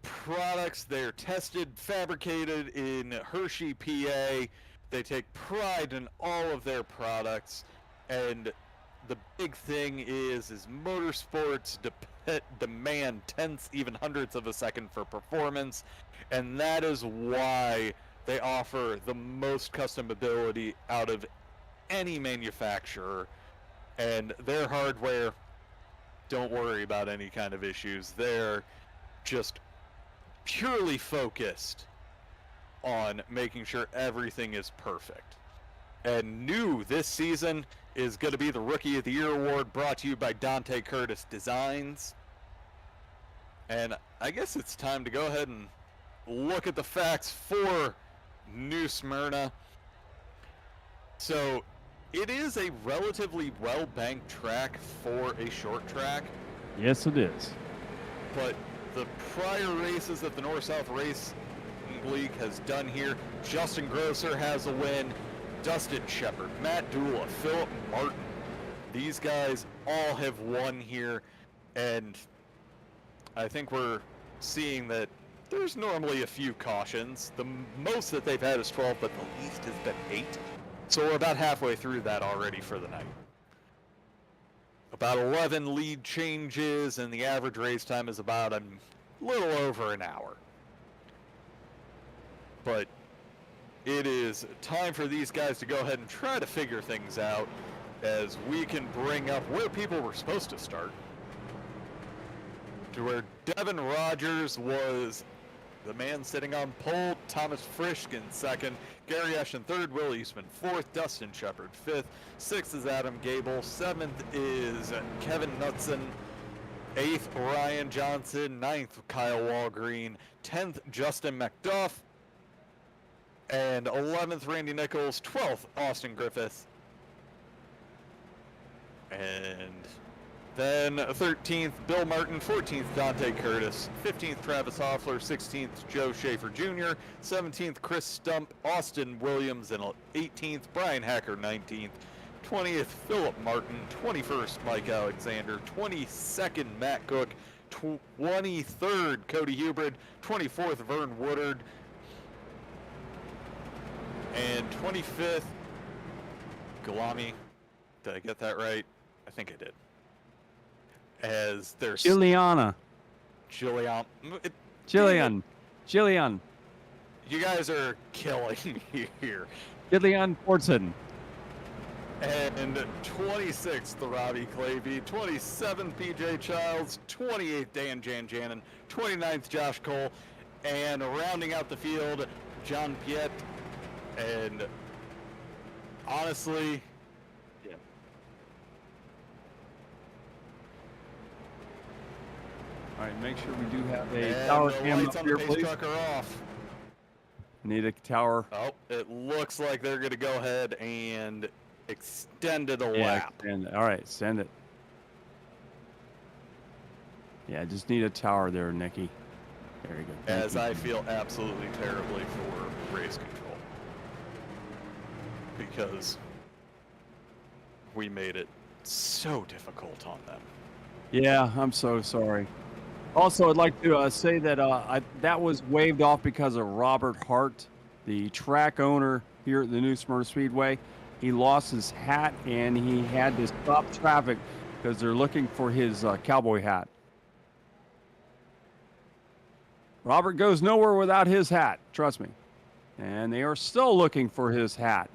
products, they're tested, fabricated in Hershey, PA. They take pride in all of their products, and the big thing is motorsports demand tenths, even hundredths of a second for performance, and that is why they offer the most customability out of any manufacturer. And their hardware, don't worry about any kind of issues. They're just purely focused on making sure everything is perfect. And new this season is going to be the Rookie of the Year Award, brought to you by Dante Curtis Designs. And I guess it's time to go ahead and look at the facts for New Smyrna. So it is a relatively well-banked track for a short track. Yes, it is. But the prior races that the North-South Race League has done here, Justin Grosser has a win, Dustin Shepard, Matt Dula, Philip Martin. These guys all have won here, and I think we're seeing that there's normally a few cautions. The most that they've had is 12, but the least has been 8. So we're about halfway through that already for the night. About 11 lead changes, and the average race time is about a little over an hour. But it is time for these guys to go ahead and try to figure things out as we can bring up where people were supposed to start. To where Devin Rogers was the man sitting on pole, Thomas Frisch in second, Gary Esch in third, Will Eastman fourth, Dustin Shepard fifth, sixth is Adam Gable, seventh is Kevin Knutson, eighth Ryan Johnson, ninth Kyle Walgreen, 10th Justin McDuff, and 11th Randy Nichols, 12th Austin Griffith, and then 13th Bill Martin, 14th Dante Curtis, 15th Travis Hoffler, 16th Joe Schaefer Jr., 17th Chris Stump, Austin Williams, and 18th Brian Hacker, 19th, 20th Philip Martin, 21st Mike Alexander, 22nd Matt Cook, 23rd Cody Hubert, 24th Vern Woodard, and 25th Galami. Did I get that right? I think I did. As there's Jillian. You guys are killing me here. Jillian Fortson. And 26th, Robbie Clavey, 27th, PJ Childs, 28th, Dan Janjanin, 29th, Josh Cole, and rounding out the field, John Piet. And honestly, yeah. All right, make sure we do have a And tower the cam lights up on here, the pace please. truck are off. Need a tower. Oh, it looks like they're going to go ahead and extend it a Yeah, lap. extend it. All right, send it. Yeah, just need a tower there, Nikki. There you go. Thank As you. I feel absolutely terribly for race control. Because we made it so difficult on them. Yeah, I'm so sorry. Also, I'd like to say that that was waived off because of Robert Hart, the track owner here at the New Smyrna Speedway. He lost his hat, and he had to stop traffic because they're looking for his cowboy hat. Robert goes nowhere without his hat, trust me. And they are still looking for his hat.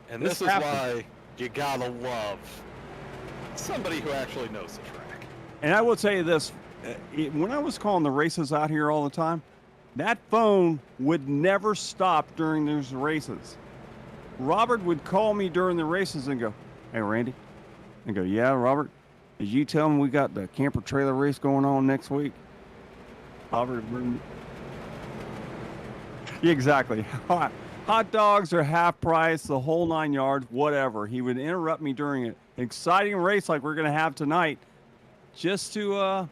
And This this is happened. why you gotta love somebody who actually knows the track. And I will tell you this, when I was calling the races out here all the time, that phone would never stop during those races. Robert would call me during the races and go, "Hey, Randy," and go, "Yeah, Robert, did you tell him we got the camper trailer race going on next week?" Robert, yeah, exactly. Hot dogs are half price, the whole 9 yards, whatever. He would interrupt me during an exciting race like we're going to have tonight, just to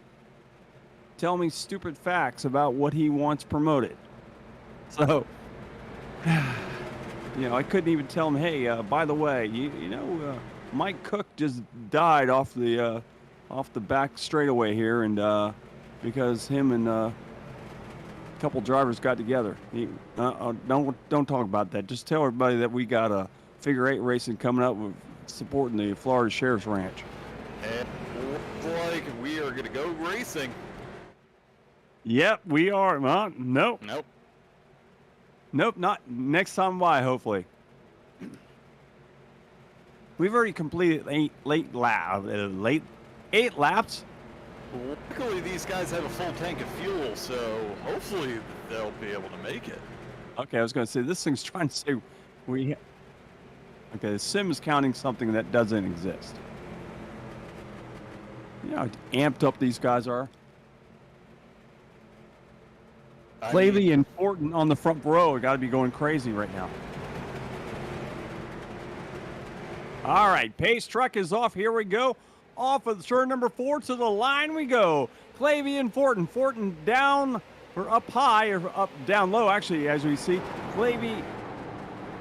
tell me stupid facts about what he wants promoted. So, I couldn't even tell him, "Hey, by the way, Mike Cook just died off the back straightaway here, and because him and a couple drivers got together." Don't talk about that. Just tell everybody that we got a figure 8 racing coming up with supporting the Florida Sheriff's Ranch. And looks like we are going to go racing. Yep, we are. Nope. Nope, not next time by, hopefully. We've already completed 8 laps. Luckily, these guys have a full tank of fuel, so hopefully they'll be able to make it. Okay, I was going to say, this thing's trying to say okay, the sim is counting something that doesn't exist. You know how amped up these guys are. Clavey and Fortin on the front row got to be going crazy right now. All right, pace truck is off. Here we go. Off of turn number 4 to the line we go. Clavey and Fortin. Fortin down or up high or up down low, actually, as we see. Clavey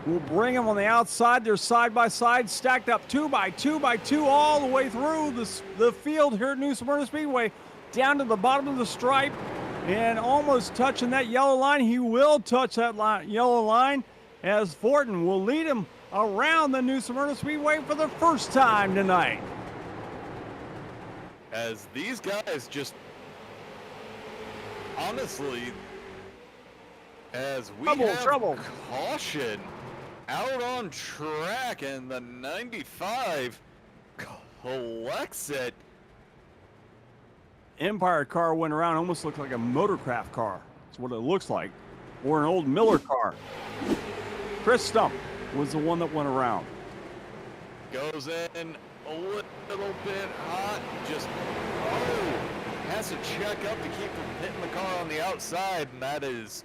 will bring him on the outside. They're side by side, stacked up 2 by 2 by 2 all the way through the field here at New Smyrna Speedway, down to the bottom of the stripe. And almost touching that yellow line. He will touch that yellow line as Fortin will lead him around the New Smyrna Speedway for the first time tonight. As these guys just, honestly, as we have caution out on track and the 95 collects it. Empire car went around, almost looked like a motorcraft car. That's what it looks like. Or an old Miller car. Chris Stump was the one that went around. Goes in a little bit hot. Just, has to check up to keep from hitting the car on the outside. And that is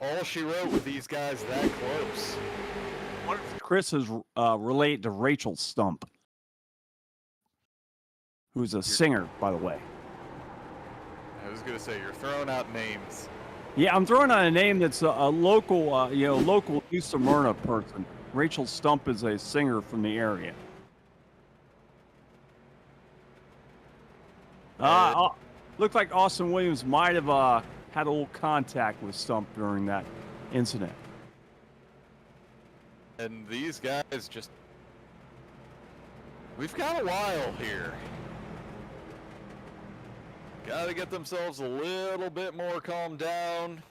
all she wrote with these guys that close. What if Chris is related to Rachel Stump, who's a singer, by the way? I was going to say, you're throwing out names. Yeah, I'm throwing out a name that's a local, local New Smyrna person. Rachel Stump is a singer from the area. Looked like Austin Williams might have had a little contact with Stump during that incident. And these guys just, we've got a while here. Got to get themselves a little bit more calmed down,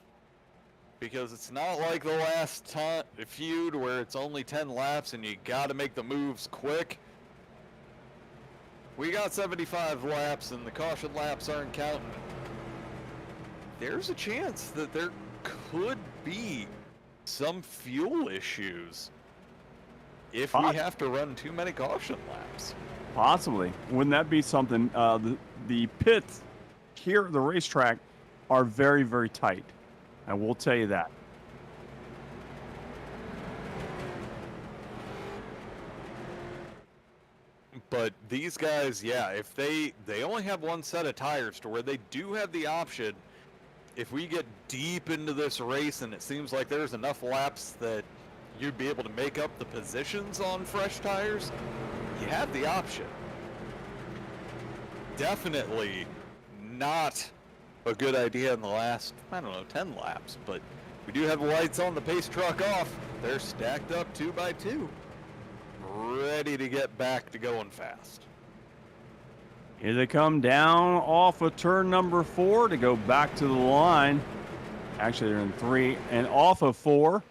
because it's not like the last feud where it's only 10 laps and you got to make the moves quick. We got 75 laps and the caution laps aren't counting. There's a chance that there could be some fuel issues if we have to run too many caution laps. Possibly. Wouldn't that be something? The pits here at the racetrack are very, very tight. I will tell you that. But these guys, yeah, if they only have one set of tires to where they do have the option, if we get deep into this race and it seems like there's enough laps that you'd be able to make up the positions on fresh tires, you have the option. Definitely not a good idea in the last, 10 laps, but we do have the lights on the pace truck off. They're stacked up 2 by 2, ready to get back to going fast. Here they come down off of turn number 4 to go back to the line. Actually, they're in 3 and off of 4.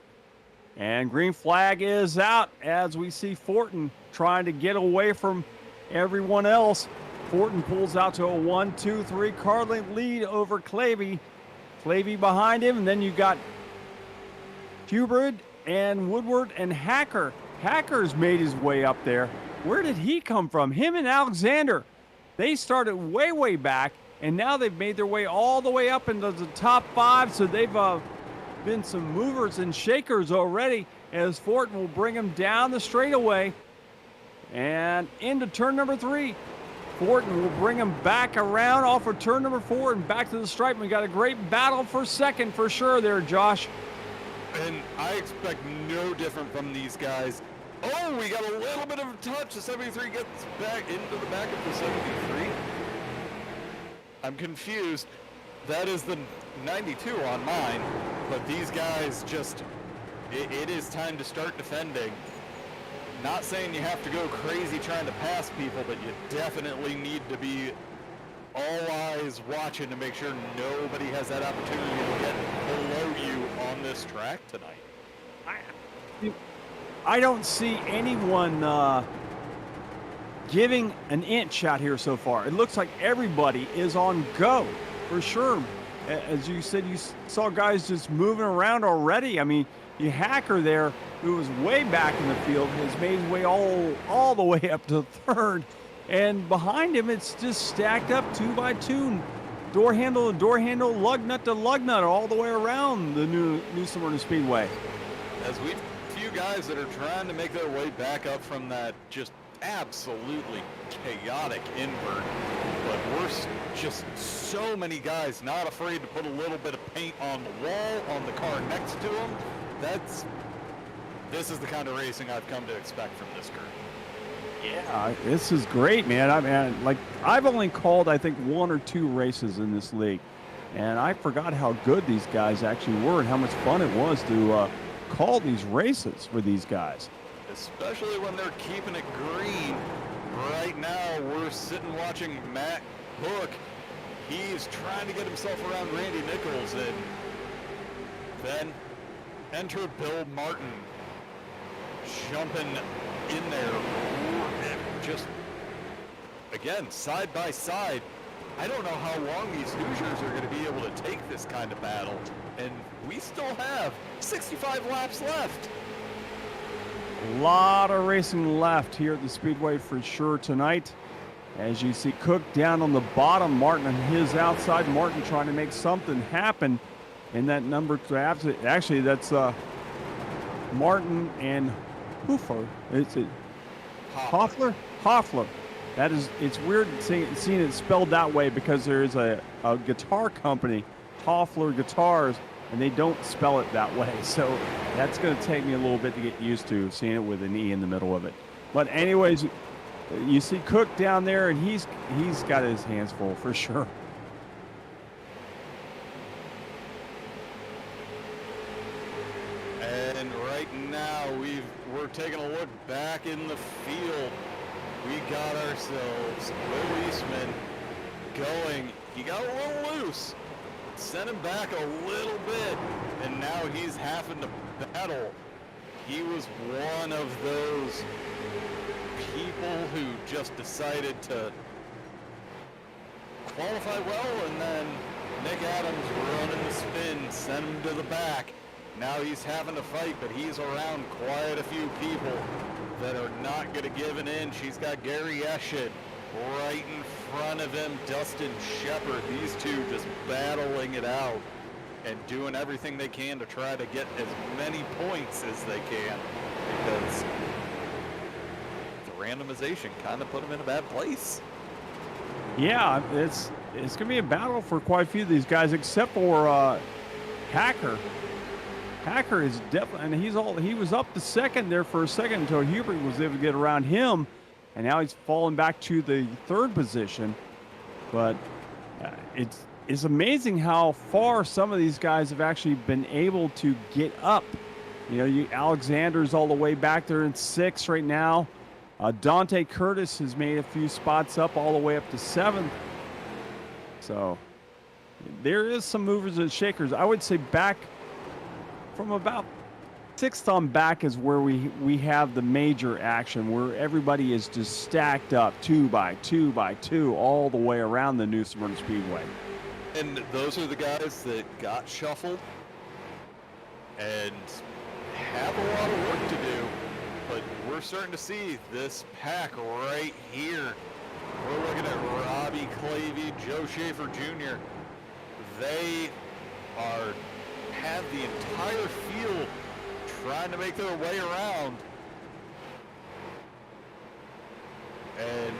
And green flag is out as we see Fortin trying to get away from everyone else. Fortin pulls out to a 1-2-3 car length lead over Clavey. Clavey behind him, and then you got Hubert and Woodward and Hacker. Hacker's made his way up there. Where did he come from? Him and Alexander. They started way, way back, and now they've made their way all the way up into the top 5, so they've been some movers and shakers already as Fortin will bring him down the straightaway and into turn number 3. Fortin will bring him back around off of turn number 4 and back to the stripe. We got a great battle for second for sure there, Josh. And I expect no different from these guys. Oh, we got a little bit of a touch. The 73 gets back into the back of the 73. I'm confused. That is the 92 on mine, but these guys just, it is time to start defending. Not saying you have to go crazy trying to pass people, but you definitely need to be all eyes watching to make sure nobody has that opportunity to get below you on this track tonight. I don't see anyone giving an inch out here so far. It looks like everybody is on go for sure. As you said, you saw guys just moving around already. I mean, the Hacker there, who was way back in the field, has made his way all the way up to third. And behind him, it's just stacked up 2 by 2. Door handle to door handle, lug nut to lug nut, all the way around the new Smyrna Speedway. As we've few guys that are trying to make their way back up from that just absolutely chaotic invert, but we're just so many guys not afraid to put a little bit of paint on the wall, on the car next to them. This is the kind of racing I've come to expect from this group. Yeah, this is great, man. I've only called, I think, 1 or 2 races in this league, and I forgot how good these guys actually were and how much fun it was to call these races for these guys. Especially when they're keeping it green. Right now, we're sitting watching Matt Hook. He's trying to get himself around Randy Nichols, and then enter Bill Martin jumping in there. Just, again, side by side. I don't know how long these Hoosiers are going to be able to take this kind of battle, and we still have 65 laps left. A lot of racing left here at the Speedway for sure tonight. As you see Cook down on the bottom, Martin on his outside. Martin trying to make something happen in that number. Actually, that's Martin and Hofer. Is it Hoffler? Hoffler. That is, it's weird seeing it spelled that way because there is a guitar company, Hoffler Guitars, and they don't spell it that way. So that's going to take me a little bit to get used to seeing it with an E in the middle of it. But anyways, you see Cook down there, and he's got his hands full for sure. And right now we're taking a look back in the field. We got ourselves Will Eastman going. He got a little loose. Sent him back a little bit, and now he's having to battle. He was one of those people who just decided to qualify well, and then Nick Adams running the spin, sent him to the back. Now he's having to fight, but he's around quite a few people that are not going to give an inch. He's got Gary Eschett right in front of him, Dustin Shepard. These two just battling it out and doing everything they can to try to get as many points as they can, because the randomization kind of put them in a bad place. Yeah, it's going to be a battle for quite a few of these guys, except for Hacker. Hacker is definitely, and he was up to second there for a second until Hubert was able to get around him, and now he's fallen back to the third position. But it's amazing how far some of these guys have actually been able to get up. You know, Alexander's all the way back there in 6th right now. Dante Curtis has made a few spots up all the way up to 7th. So there is some movers and shakers. I would say back from about Sixth on back is where we have the major action, where everybody is just stacked up 2 by 2 by 2 all the way around the New Smyrna Speedway. And those are the guys that got shuffled and have a lot of work to do. But we're starting to see this pack right here. We're looking at Robbie Clavey, Joe Schaefer Jr. They have the entire field trying to make their way around. And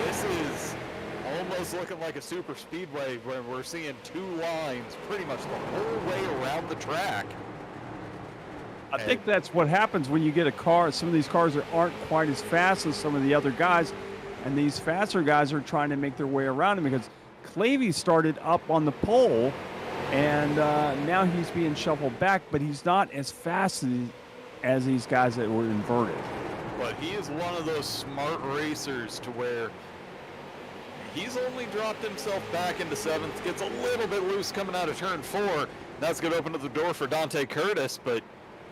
this is almost looking like a super speedway where we're seeing 2 lines pretty much the whole way around the track. I think that's what happens when you get a car. Some of these cars aren't quite as fast as some of the other guys, and these faster guys are trying to make their way around him because Clavey started up on the pole, and now he's being shuffled back, but he's not as fast as these guys that were inverted. But he is one of those smart racers to where he's only dropped himself back into 7th, gets a little bit loose coming out of turn 4. That's going to open up the door for Dante Curtis, but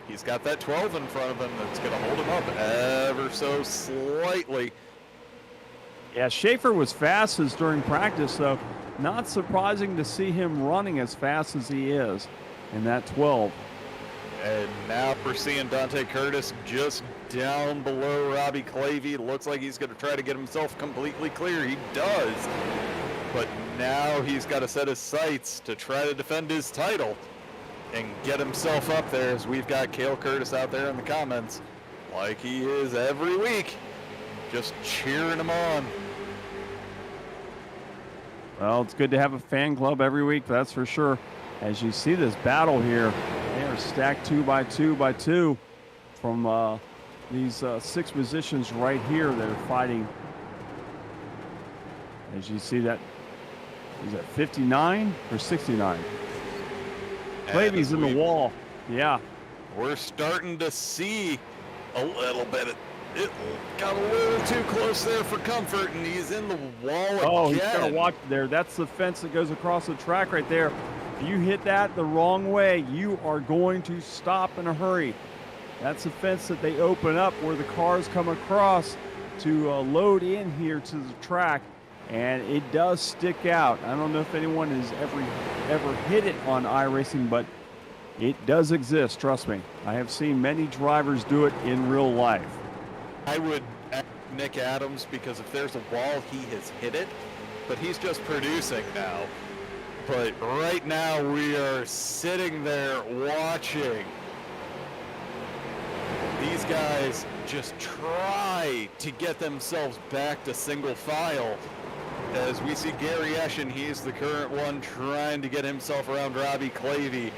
he's got that 12 in front of him that's going to hold him up ever so slightly. Yeah, Schaefer was fastest during practice, so not surprising to see him running as fast as he is in that 12. And now we're seeing Dante Curtis just down below Robbie Clavey. Looks like he's going to try to get himself completely clear. He does. But now he's got to set his sights to try to defend his title and get himself up there, as we've got Cale Curtis out there in the comments, like he is every week, just cheering him on. Well, it's good to have a fan club every week, that's for sure. As you see this battle here, they are stacked 2 by 2 by 2 from these 6 positions right here that are fighting. As you see that, is that 59 or 69? Clavey's in the wall. Yeah. We're starting to see a little bit. It got a little too close there for comfort, and he's in the wall again. Oh, he's got to watch there. That's the fence that goes across the track right there. If you hit that the wrong way, you are going to stop in a hurry. That's the fence that they open up where the cars come across to load in here to the track, and it does stick out. I don't know if anyone has ever hit it on iRacing, but it does exist, trust me. I have seen many drivers do it in real life. I would ask Nick Adams, because if there's a wall, he has hit it, but he's just producing now. But right now we are sitting there watching these guys just try to get themselves back to single file. As we see Gary Eschen, he's the current one trying to get himself around Robbie Clavey.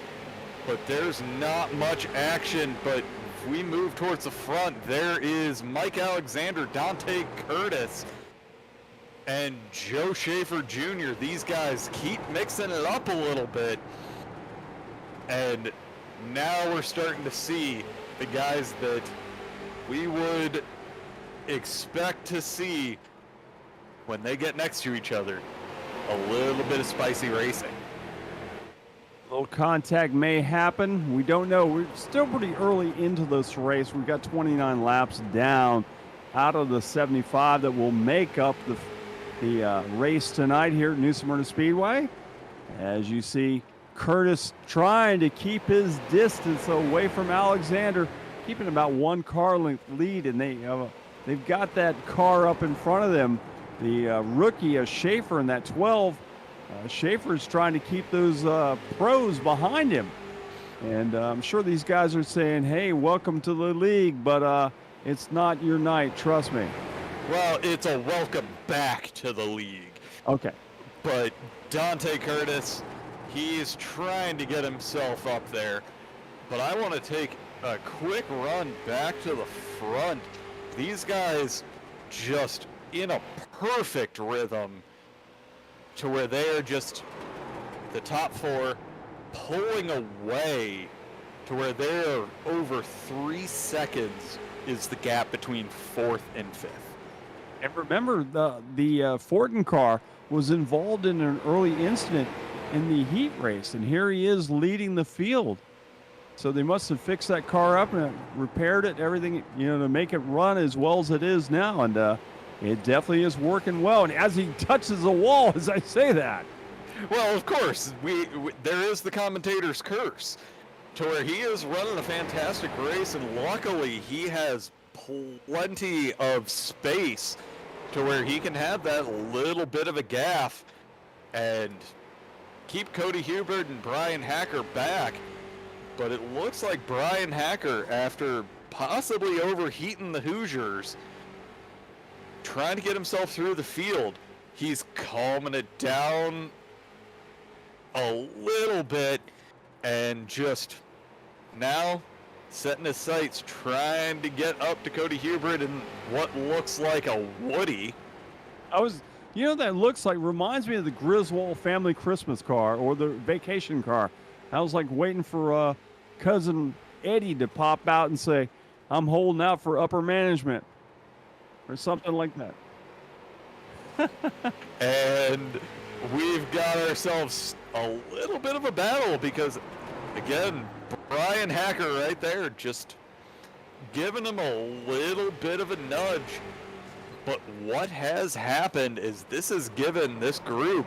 But there's not much action, but if we move towards the front, there is Mike Alexander, Dante Curtis, and Joe Schaefer Jr. These guys keep mixing it up a little bit. And now we're starting to see the guys that we would expect to see when they get next to each other. A little bit of spicy racing. A little contact may happen. We don't know. We're still pretty early into this race. We've got 29 laps down out of the 75 that will make up the race tonight here at New Smyrna Speedway. As you see, Curtis trying to keep his distance away from Alexander, keeping about 1 car length lead, and they've got that car up in front of them. The rookie Schaefer in that 12. Schaefer's trying to keep those pros behind him. And I'm sure these guys are saying, hey, welcome to the league, but it's not your night, trust me. Well, it's a welcome back to the league. Okay. But Dante Curtis, he's trying to get himself up there. But I want to take a quick run back to the front. These guys just in a perfect rhythm to where they are just the top 4 pulling away to where they're over 3 seconds is the gap between 4th and 5th. And remember, the Fortin car was involved in an early incident in the heat race, and here he is leading the field. So they must have fixed that car up and repaired it, everything, to make it run as well as it is now. And it definitely is working well. And as he touches the wall, as I say that. Well, of course, there is the commentator's curse, to where he is running a fantastic race, and luckily he has plenty of space to where he can have that little bit of a gaffe and keep Cody Hubert and Brian Hacker back. But it looks like Brian Hacker, after possibly overheating the Hoosiers, trying to get himself through the field, he's calming it down a little bit and just now setting his sights, trying to get up to Cody Hubert in what looks like a Woody. That looks like, reminds me of the Griswold family Christmas car or the vacation car. I was like waiting for cousin Eddie to pop out and say, "I'm holding out for upper management," or something like that. And we've got ourselves a little bit of a battle because, again, Brian Hacker right there just giving him a little bit of a nudge. But what has happened is this has given this group,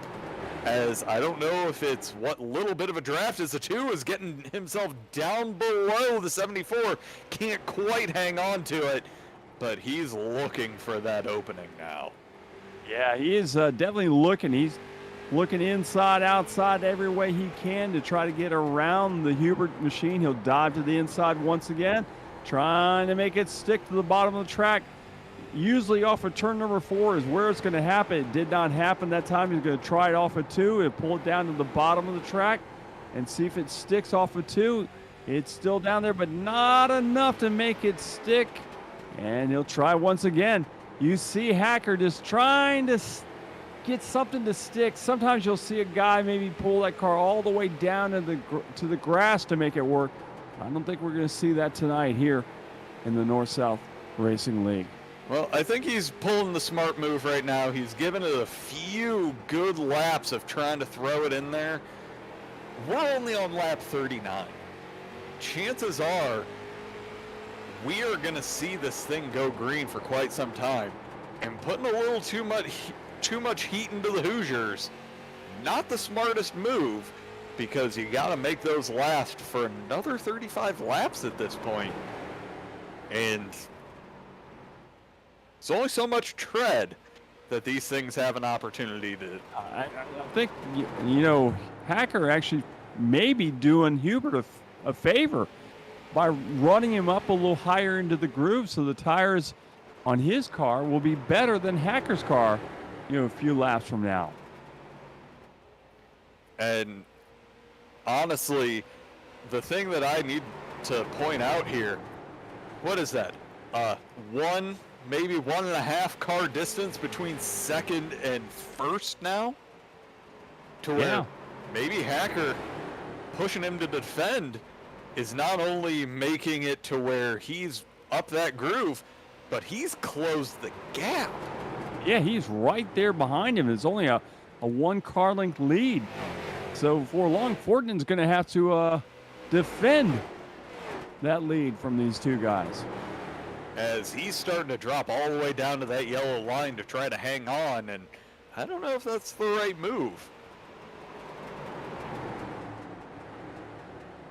as I don't know if it's what little bit of a draft is, the 2 is getting himself down below the 74, can't quite hang on to it, but he's looking for that opening now. Yeah, he is definitely looking. He's looking inside, outside, every way he can to try to get around the Hubert machine. He'll dive to the inside once again, trying to make it stick to the bottom of the track. Usually off of turn number 4 is where it's going to happen. It did not happen that time. He's going to try it off of 2 and pull it down to the bottom of the track and see if it sticks off of 2. It's still down there, but not enough to make it stick. And he'll try once again. You see Hacker just trying to get something to stick. Sometimes you'll see a guy maybe pull that car all the way down to the grass to make it work. I don't think we're going to see that tonight here in the North-South Racing League. Well, I think he's pulling the smart move right now. He's given it a few good laps of trying to throw it in there. We're only on lap 39. Chances are we are going to see this thing go green for quite some time. And putting a little too much heat into the Hoosiers, not the smartest move, because you got to make those last for another 35 laps at this point. And it's only so much tread that these things have an opportunity to. I think, Hacker actually may be doing Hubert a favor by running him up a little higher into the groove, so the tires on his car will be better than Hacker's car, a few laps from now. And honestly, the thing that I need to point out here, what is that? Maybe 1.5 car distance between second and first now? To where maybe Hacker pushing him to defend is not only making it to where he's up that groove, but he's closed the gap. Yeah, he's right there behind him. It's only a 1 car length lead. So for long, Fortin's going to have to defend that lead from these 2 guys. As he's starting to drop all the way down to that yellow line to try to hang on, and I don't know if that's the right move.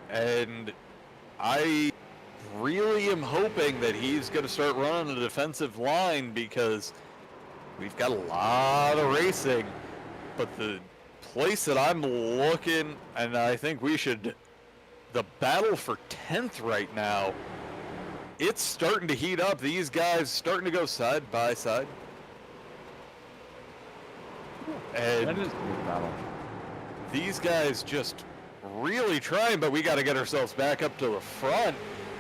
And I really am hoping that he's going to start running a defensive line, because we've got a lot of racing, but the place that I'm looking, and I think the battle for 10th right now, it's starting to heat up. These guys starting to go side by side. And that is a good battle. These guys just really trying, but we got to get ourselves back up to the front,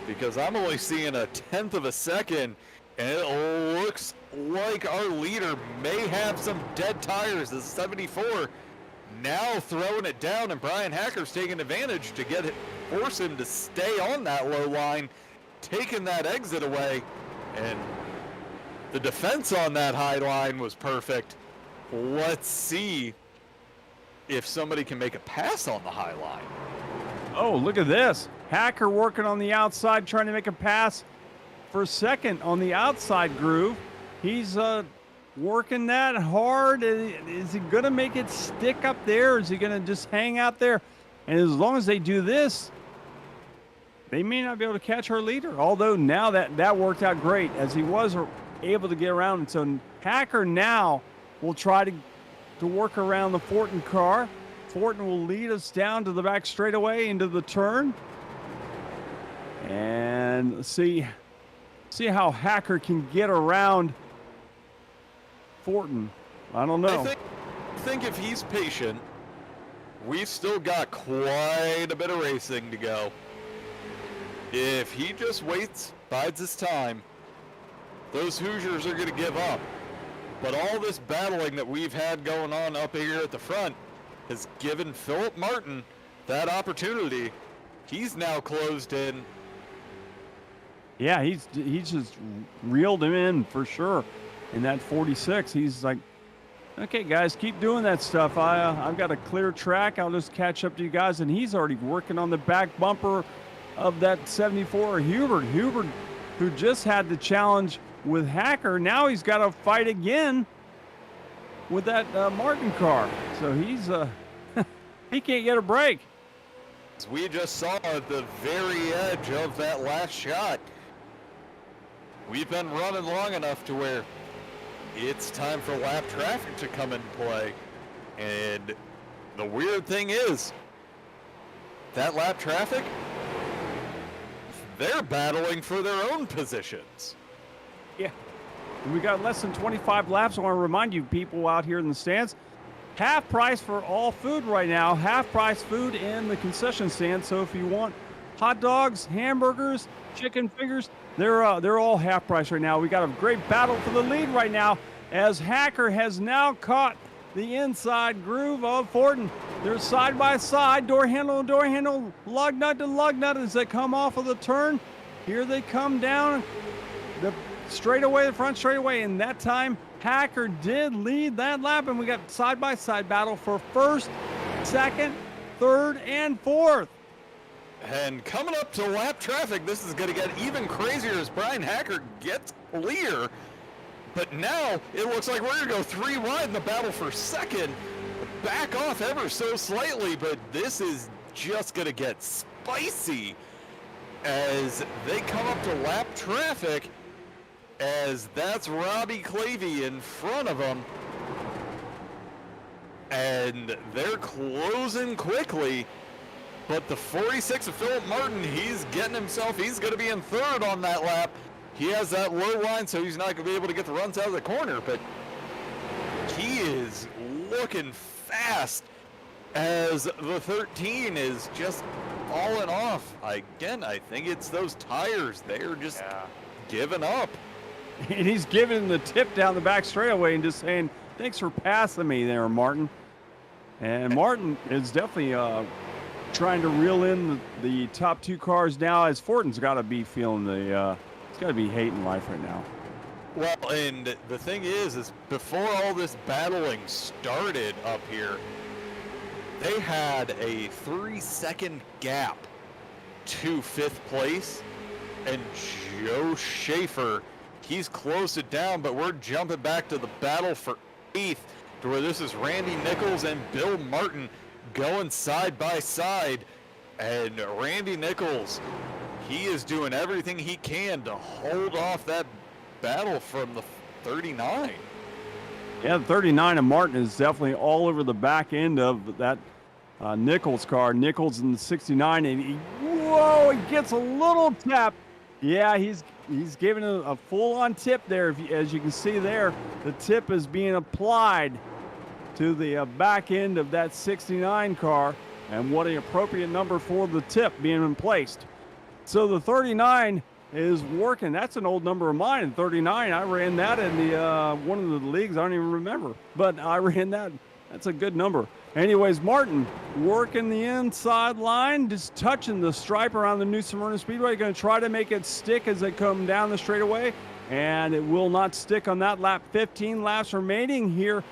because I'm only seeing a 1/10 of a second, and it looks like our leader may have some dead tires. The 74 now throwing it down, and Brian Hacker's taking advantage to force him to stay on that low line, taking that exit away, and the defense on that high line was perfect. Let's see if somebody can make a pass on the high line. Oh, look at this. Hacker working on the outside, trying to make a pass for second on the outside groove. He's working that hard. Is he going to make it stick up there? Or is he going to just hang out there? And as long as they do this, they may not be able to catch our leader. Although now that worked out great as he was able to get around. And so Hacker now will try to work around the Fortin car. Fortin will lead us down to the back straightaway into the turn. And see how Hacker can get around Fortin. I don't know. I think if he's patient, we've still got quite a bit of racing to go. If he just waits, bides his time, those Hoosiers are going to give up. But all this battling that we've had going on up here at the front has given Philip Martin that opportunity. He's now closed in. Yeah, he's just reeled him in for sure. In that 46, he's like, okay, guys, keep doing that stuff. I've got a clear track. I'll just catch up to you guys. And he's already working on the back bumper of that 74 Hubert. Hubert, who just had the challenge with Hacker, now he's got to fight again with that Martin car. So he's he can't get a break. As we just saw at the very edge of that last shot, we've been running long enough to where it's time for lap traffic to come into play. And the weird thing is, that lap traffic, they're battling for their own positions. Yeah. We got less than 25 laps. I want to remind you people out here in the stands, half price for all food right now. Half price food in the concession stand. So if you want hot dogs, hamburgers, chicken fingers, they're all half price right now. We got a great battle for the lead right now as Hacker has now caught the inside groove of Fortin. They're side by side, door handle, lug nut to lug nut as they come off of the turn. Here they come down the straightaway, the front straightaway, and that time Hacker did lead that lap, and we got side by side battle for first, second, third, and fourth. And coming up to lap traffic, this is going to get even crazier as Brian Hacker gets clear. But now it looks like we're going to go 3 wide in the battle for second. Back off ever so slightly, but this is just going to get spicy as they come up to lap traffic, as that's Robbie Clavey in front of them. And they're closing quickly. But the 46 of Philip Martin, he's getting himself, he's going to be in third on that lap. He has that low line, so he's not going to be able to get the runs out of the corner. But he is looking fast as the 13 is just falling off. Again, I think it's those tires. They're just giving up. And he's giving the tip down the back straightaway and just saying, thanks for passing me there, Martin. And Martin is definitely trying to reel in the top 2 cars now, as Fortin's got to be feeling he's got to be hating life right now. Well, and the thing is before all this battling started up here, they had a 3-second gap to 5th place, and Joe Schaefer, he's closed it down, but we're jumping back to the battle for 8th, to where this is Randy Nichols and Bill Martin going side by side. And Randy Nichols, he is doing everything he can to hold off that battle from the 39. Yeah, the 39 of Martin is definitely all over the back end of that Nichols car. Nichols in the 69, and he gets a little tap. Yeah, he's giving a full-on tip there. As you can see there, the tip is being applied to the back end of that 69 car, and what an appropriate number for the tip being placed. So the 39 is working. That's an old number of mine. 39, I ran that in the one of the leagues. I don't even remember, but I ran that. That's a good number. Anyways, Martin working the inside line, just touching the stripe around the new Smyrna Speedway. Going to try to make it stick as they come down the straightaway, and it will not stick on that lap. 15 laps remaining here.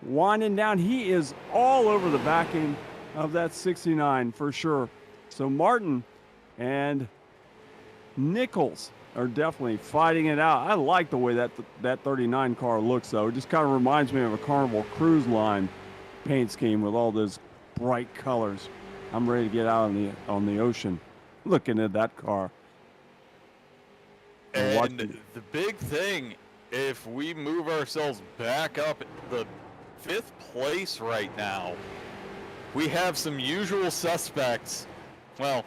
Winding down, he is all over the back end of that 69 for sure. So Martin and Nichols are definitely fighting it out. I like the way that 39 car looks, though. It just kind of reminds me of a Carnival Cruise Line paint scheme with all those bright colors. I'm ready to get out on the ocean looking at that car. And the big thing, if we move ourselves back up the 5th place right now, we have some usual suspects. Well,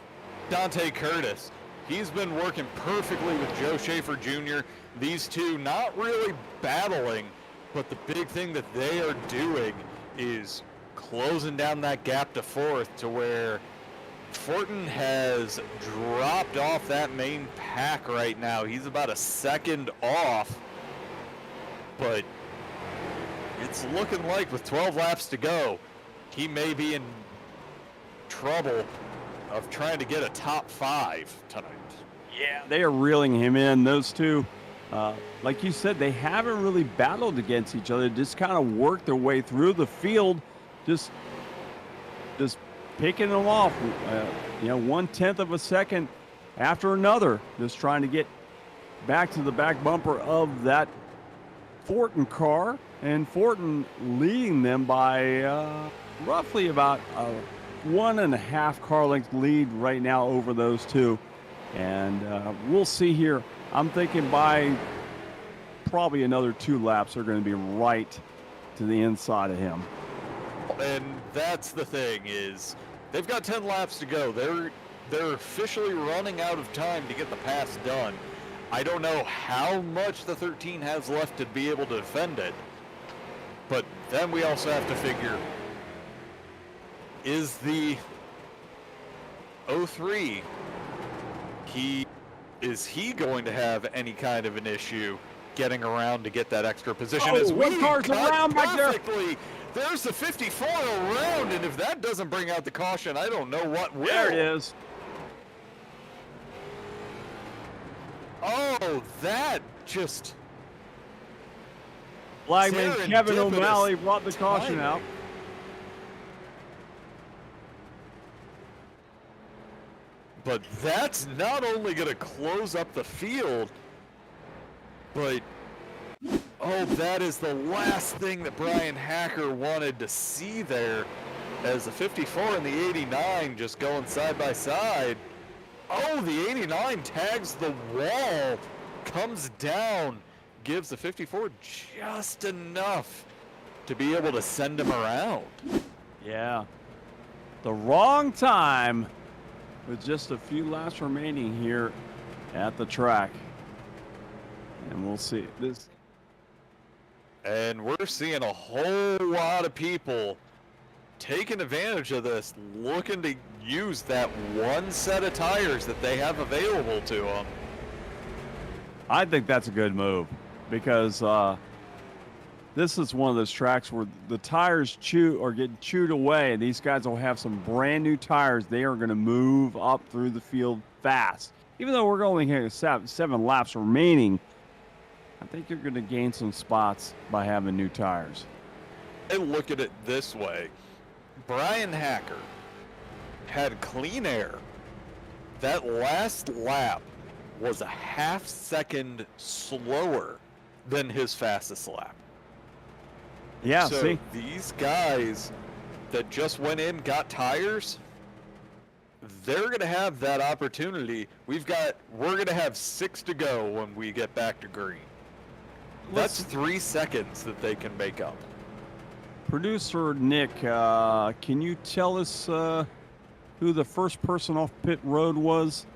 Dante Curtis. He's been working perfectly with Joe Schaefer Jr. These two not really battling, but the big thing that they are doing is closing down that gap to 4th, to where Fortin has dropped off that main pack right now. He's about a second off, but it's looking like with 12 laps to go, he may be in trouble of trying to get a top 5 tonight. Yeah, they are reeling him in. Those two, like you said, they haven't really battled against each other. Just kind of worked their way through the field, just picking them off. 1/10 of a second after another, just trying to get back to the back bumper of that Fortin car, and Fortin leading them by roughly about a 1.5 car length lead right now over those two. And we'll see here. I'm thinking by probably another 2 laps, they're going to be right to the inside of him. And that's the thing, is they've got 10 laps to go. They're officially running out of time to get the pass done. I don't know how much the 13 has left to be able to defend it, but then we also have to figure, is the 03, is he going to have any kind of an issue getting around to get that extra position? Oh, as one car's around back there. There's the 54 around, and if that doesn't bring out the caution, I don't know what will. There it is. Oh, that just... Flagman Kevin serendipitous O'Malley brought the caution timing. out. But that's not only going to close up the field, but, oh, that is the last thing that Brian Hacker wanted to see there, as the 54 and the 89 just going side by side. Oh, the 89 tags the wall, comes down, gives the 54 just enough to be able to send him around. Yeah. The wrong time, with just a few laps remaining here at the track. And we'll see this. And we're seeing a whole lot of people taking advantage of this, looking to use that one set of tires that they have available to them. I think that's a good move, because this is one of those tracks where the tires are getting chewed away, and these guys will have some brand new tires. They are going to move up through the field fast. Even though we're only having 7 laps remaining, I think you're going to gain some spots by having new tires. And look at it this way. Brian Hacker had clean air. That last lap was a half second slower than his fastest lap. Yeah, so see? These guys that just went in, got tires, they're going to have that opportunity. We're going to have 6 to go when we get back to green. That's 3 seconds that they can make up. Producer Nick, can you tell us who the first person off pit road was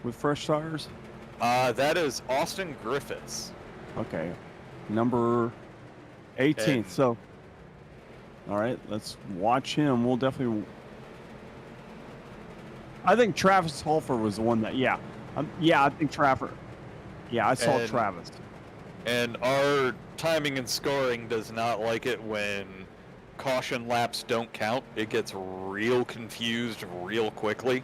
with fresh tires? That is Austin Griffiths. Okay. Number 18th. And so, all right, let's watch him. We'll definitely... I think Travis Holfer was the one that... Yeah, I think Travis... Yeah, I saw Travis. And our timing and scoring does not like it when caution laps don't count. It gets real confused real quickly.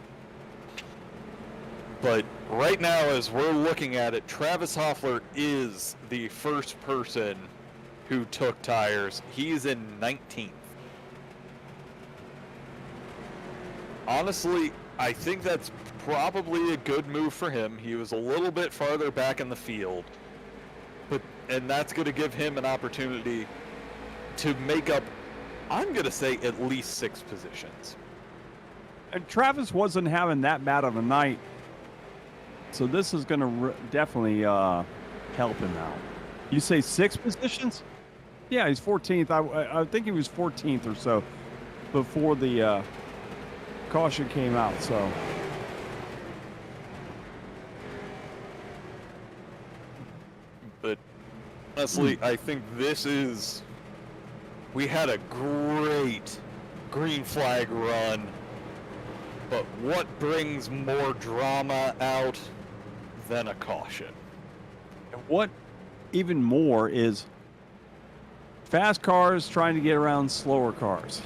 But right now, as we're looking at it, Travis Hoffler is the first person who took tires. He's in 19th. Honestly, I think that's probably a good move for him. He was a little bit farther back in the field, and that's going to give him an opportunity to make up, I'm going to say, at least 6 positions. And Travis wasn't having that bad of a night, so this is going to definitely help him out. You say 6 positions? Yeah, he's 14th. I think he was 14th or so before the caution came out. So, but honestly, I think we had a great green flag run, but what brings more drama out than a caution? and what even more is fast cars trying to get around slower cars.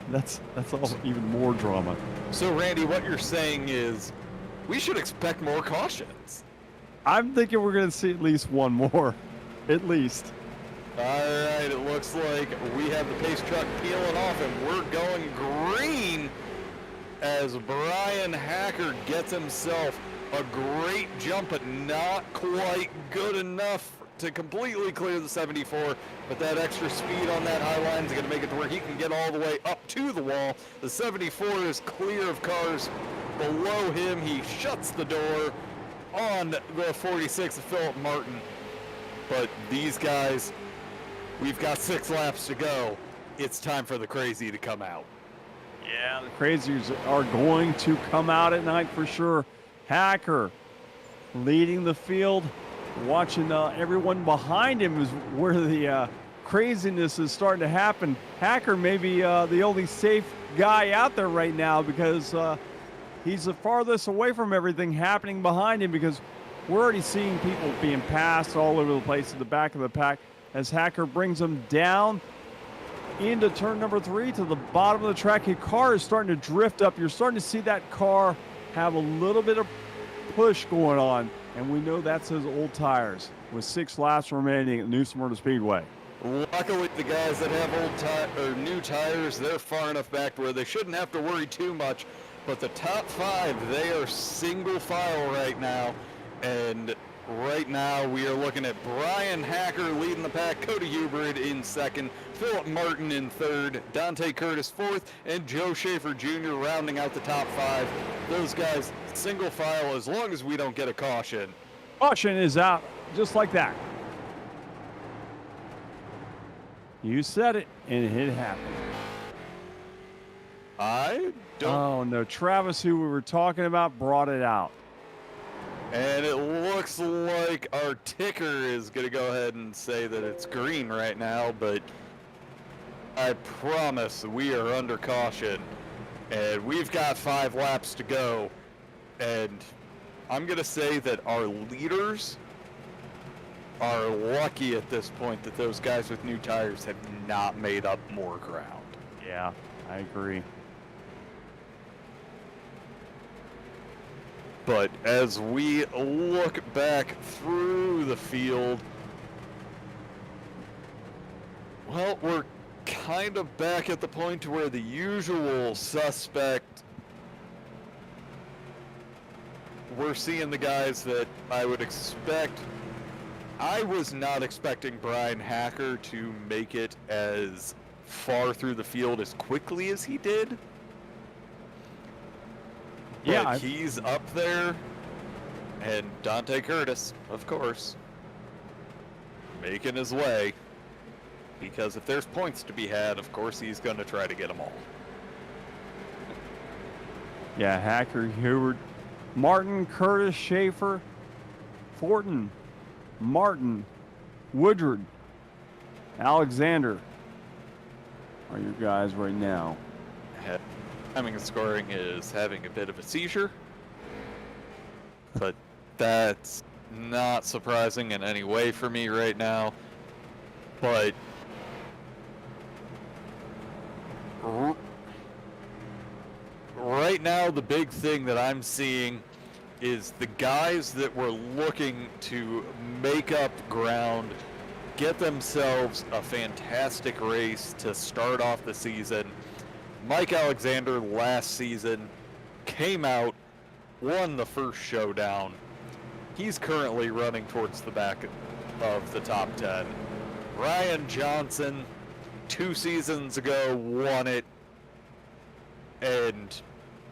That's all even more drama. So, Randy, what you're saying is we should expect more cautions. I'm thinking we're going to see at least one more, at least. All right, it looks like we have the pace truck peeling off, and we're going green as Brian Hacker gets himself a great jump, but not quite good enough to completely clear the 74, but that extra speed on that high line is going to make it to where he can get all the way up to the wall. The 74 is clear of cars below him. He shuts the door on the 46 of Philip Martin. But these guys, we've got 6 laps to go. It's time for the crazy to come out. Yeah, the crazies are going to come out at night for sure. Hacker leading the field. Watching everyone behind him is where the craziness is starting to happen. Hacker may be the only safe guy out there right now because he's the farthest away from everything happening behind him, because we're already seeing people being passed all over the place at the back of the pack as Hacker brings them down into turn number 3 to the bottom of the track. His car is starting to drift up. You're starting to see that car have a little bit of push going on, and we know that's his old tires with 6 laps remaining at New Smyrna Speedway. Luckily, the guys that have new tires, they're far enough back where they shouldn't have to worry too much. But the top 5, they are single file right now, and right now we are looking at Brian Hacker leading the pack, Cody Hubert in 2nd, Philip Martin in 3rd, Dante Curtis 4th, and Joe Schaefer Jr. rounding out the top 5. Those guys single file as long as we don't get a caution. Caution is out just like that. You said it, and it happened. I don't. Oh, no. Travis, who we were talking about, brought it out. And it looks like our ticker is going to go ahead and say that it's green right now, but I promise we are under caution. And we've got 5 laps to go. And I'm going to say that our leaders are lucky at this point that those guys with new tires have not made up more ground. Yeah, I agree. But as we look back through the field, well, we're kind of back at the point where the usual suspect, we're seeing the guys that I would expect. I was not expecting Brian Hacker to make it as far through the field as quickly as he did. Yeah, but he's up there, and Dante Curtis, of course, making his way, because if there's points to be had, of course he's going to try to get them all. Yeah, Hacker, Hubert, Martin, Curtis, Schaefer, Fortin, Martin, Woodward, Alexander are your guys right now. Timing and scoring is having a bit of a seizure, but that's not surprising in any way for me right now. But right now, the big thing that I'm seeing is the guys that were looking to make up ground, get themselves a fantastic race to start off the season. Mike Alexander last season came out, won the first showdown. He's currently running towards the back of the top 10. Ryan Johnson, 2 seasons ago, won it, and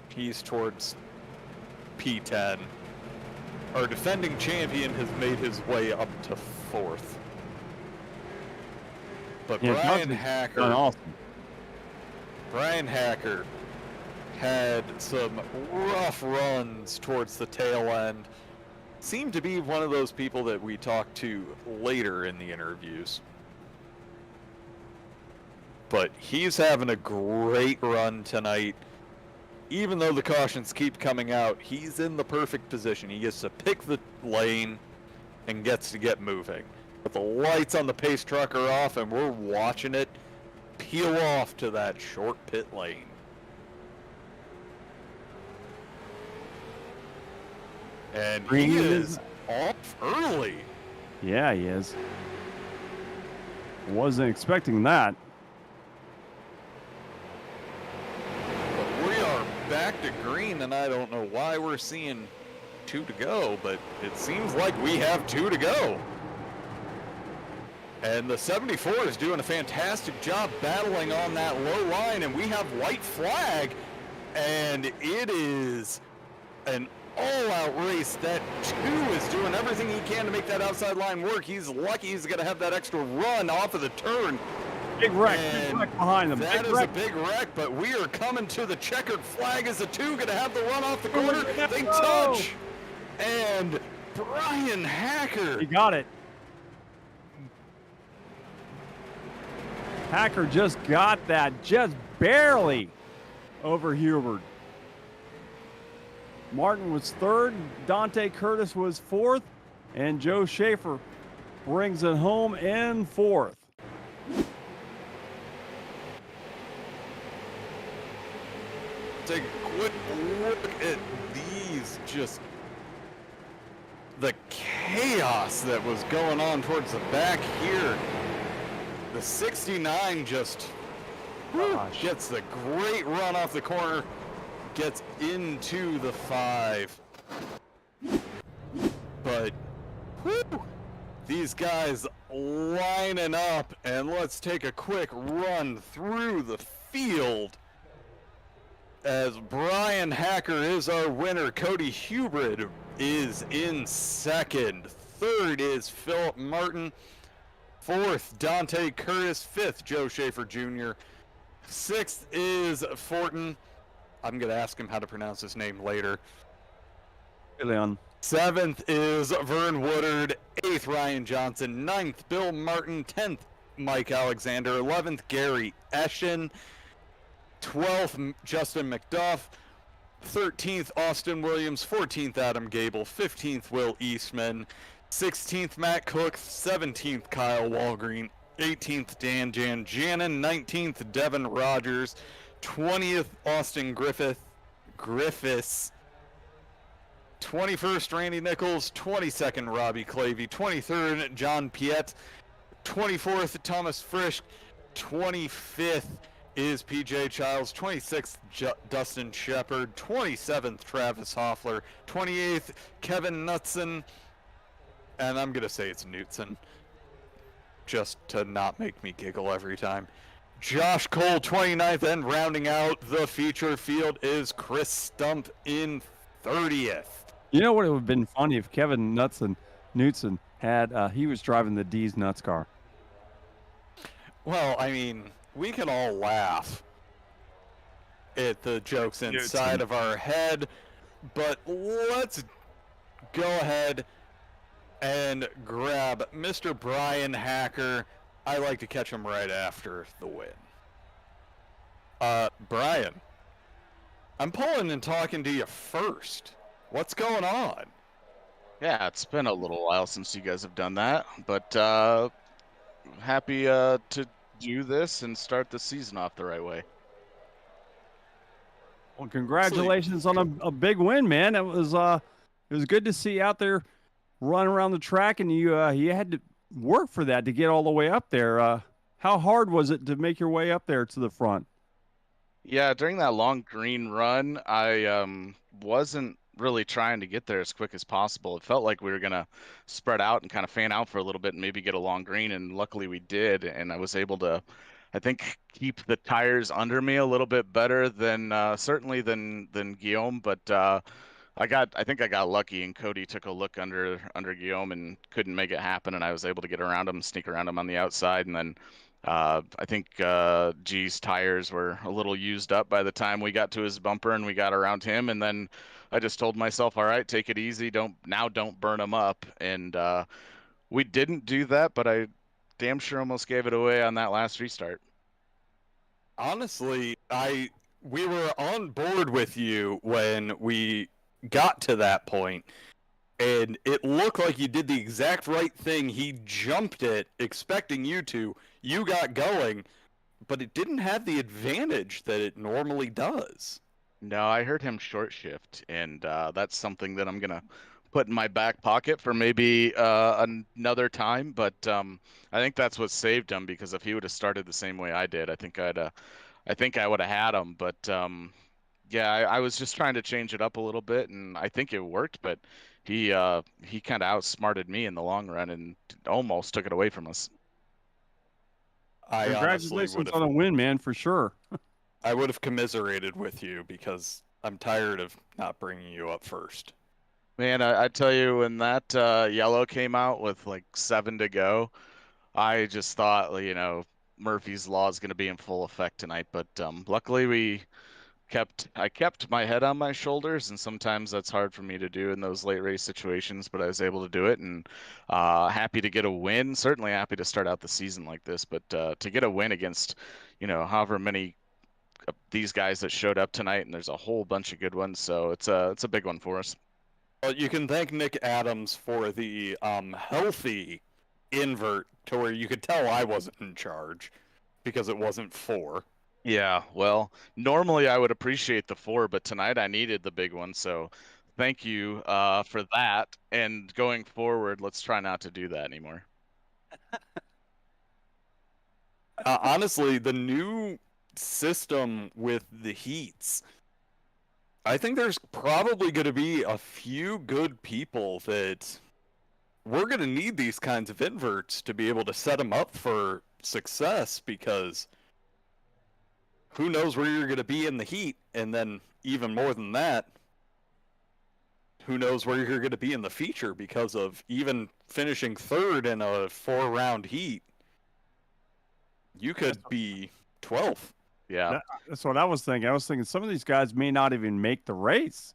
he's towards P10. Our defending champion has made his way up to 4th. But Yeah, Brian Johnson's Hacker, done awesome. Brian Hacker had some rough runs towards the tail end. Seemed to be one of those people that we talked to later in the interviews. But he's having a great run tonight. Even though the cautions keep coming out, he's in the perfect position. He gets to pick the lane and gets to get moving. But the lights on the pace truck are off, and we're watching it peel off to that short pit lane. And he is off early. Yeah, he is. Wasn't expecting that. But we are back to green, and I don't know why we're seeing 2 to go, but it seems like we have 2 to go. And the 74 is doing a fantastic job battling on that low line, and we have white flag, and it is an all-out race. That 2 is doing everything he can to make that outside line work. He's lucky he's going to have that extra run off of the turn. Big wreck And behind them. That Big is wreck. a big wreck, but we are coming to the checkered flag as the 2 going to have the run off the corner. They touch, and Brian Hacker. He got it. Hacker just got that, just barely over Hubert. Martin was 3rd, Dante Curtis was 4th, and Joe Schaefer brings it home in 4th. Take a quick look at these, just the chaos that was going on towards the back here. The 69 just gets the great run off the corner, gets into the 5. But whew, these guys lining up, and let's take a quick run through the field as Brian Hacker is our winner. Cody Hubrid is in 2nd. 3rd is Philip Martin. 4th, Dante Curtis. 5th, Joe Schaefer Jr. 6th is Fortin. I'm going to ask him how to pronounce his name later. Leon. 7th is Vern Woodard. 8th, Ryan Johnson. 9th, Bill Martin. 10th, Mike Alexander. 11th, Gary Eschen. 12th, Justin McDuff. 13th, Austin Williams. 14th, Adam Gable. 15th, Will Eastman. 16th, Matt Cook. 17th, Kyle Walgreen. 18th, Dan Janjanin. 19th, Devin Rogers. 20th, Austin Griffiths. 21st, Randy Nichols. 22nd, Robbie Clavey. 23rd, John Piet. 24th, Thomas Frisch. 25th is PJ Childs. 26th, Dustin Shepard. 27th, Travis Hoffler. 28th, Kevin Knutson. And I'm going to say it's Knutson, just to not make me giggle every time. Josh Cole, 29th, and rounding out the feature field is Chris Stump in 30th. You know what? It would have been funny if Kevin Knutson had, he was driving the D's Nuts car. Well, I mean, we can all laugh at the jokes inside of our head, but let's go ahead and grab Mr. Brian Hacker. I like to catch him right after the win. Brian, I'm pulling and talking to you first. What's going on? Yeah, it's been a little while since you guys have done that, but happy to do this and start the season off the right way. Well, congratulations on a big win, man. It was good to see you out there running around the track, and you had to work for that to get all the way up there. How hard was it to make your way up there to the front? Yeah, during that long green run, I wasn't really trying to get there as quick as possible. It felt like we were gonna spread out and kind of fan out for a little bit and maybe get a long green, and luckily we did, and I was able to, I think, keep the tires under me a little bit better than certainly than Guillaume, but I think I got lucky, and Cody took a look under Guillaume and couldn't make it happen, and I was able to get around him, sneak around him on the outside, and then I think G's tires were a little used up by the time we got to his bumper and we got around him, and then I just told myself, all right, take it easy, don't burn them up, and we didn't do that, but I damn sure almost gave it away on that last restart. Honestly, we were on board with you when we got to that point, and it looked like you did the exact right thing. He jumped it, expecting you to. You got going, but it didn't have the advantage that it normally does. No, I heard him short shift, and that's something that I'm gonna put in my back pocket for maybe another time. But I think that's what saved him, because if he would have started the same way I did, I think I would have had him. But yeah, I was just trying to change it up a little bit, and I think it worked. But he kind of outsmarted me in the long run and almost took it away from us. I honestly would Congratulations on have. the win, man, for sure. I would have commiserated with you because I'm tired of not bringing you up first. Man, I tell you, when that yellow came out with like 7 to go, I just thought, Murphy's Law is going to be in full effect tonight. But luckily, I kept my head on my shoulders, and sometimes that's hard for me to do in those late race situations. But I was able to do it, and happy to get a win. Certainly happy to start out the season like this, but to get a win against, however many these guys that showed up tonight, and there's a whole bunch of good ones. So it's a big one for us. Well, you can thank Nick Adams for the healthy invert to where you could tell I wasn't in charge because it wasn't 4. Yeah, well, normally I would appreciate the 4, but tonight I needed the big one. So thank you for that. And going forward, let's try not to do that anymore. Honestly, the new system with the heats, I think there's probably going to be a few good people that we're going to need these kinds of inverts to be able to set them up for success, because who knows where you're going to be in the heat, and then even more than that, who knows where you're going to be in the feature, because of even finishing third in a 4-round heat, you could be 12th. Yeah. That's what I was thinking. I was thinking some of these guys may not even make the race.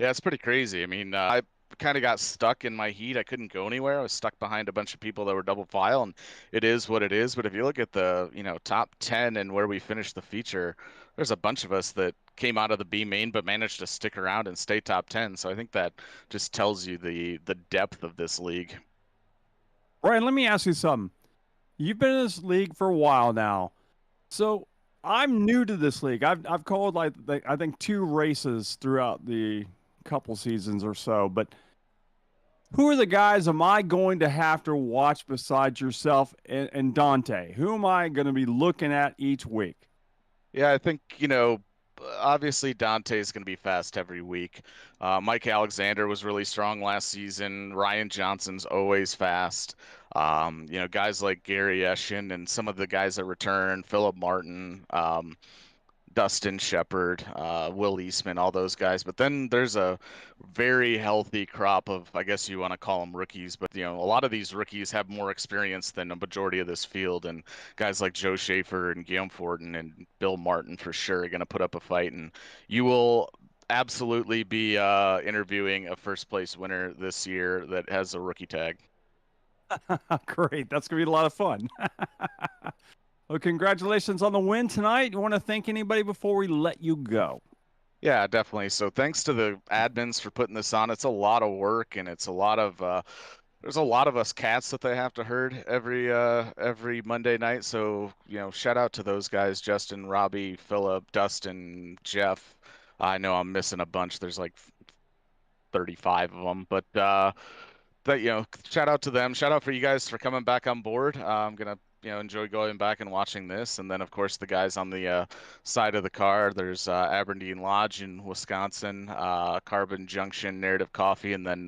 Yeah, it's pretty crazy. I mean, I kind of got stuck in my heat. I couldn't go anywhere. I was stuck behind a bunch of people that were double file, and it is what it is. But if you look at the, top 10 and where we finished the feature, there's a bunch of us that came out of the B main but managed to stick around and stay top 10. So I think that just tells you the depth of this league. Brian, let me ask you something. You've been in this league for a while now. So I'm new to this league. I've called like I think 2 races throughout the couple seasons or so, but who are the guys am I going to have to watch besides yourself and Dante? Who am I going to be looking at each week? Yeah, I think, obviously Dante's going to be fast every week. Mike Alexander was really strong last season. Ryan Johnson's always fast. Guys like Gary Eshin and some of the guys that return, Philip Martin, Dustin Shepard, Will Eastman, all those guys. But then there's a very healthy crop of, I guess you want to call them rookies, but a lot of these rookies have more experience than a majority of this field. And guys like Joe Schaefer and Guillaume Fortin and Bill Martin for sure are going to put up a fight. And you will absolutely be interviewing a first place winner this year that has a rookie tag. Great. That's going to be a lot of fun. Well, congratulations on the win tonight. You want to thank anybody before we let you go? Yeah, definitely. So thanks to the admins for putting this on. It's a lot of work, and it's a lot of there's a lot of us cats that they have to herd every Monday night. So, shout out to those guys, Justin, Robbie, Philip, Dustin, Jeff. I know I'm missing a bunch. There's like 35 of them, but shout out to them. Shout out for you guys for coming back on board. I'm gonna enjoy going back and watching this. And then, of course, the guys on the side of the car. There's Aberdeen Lodge in Wisconsin, Carbon Junction Narrative Coffee, and then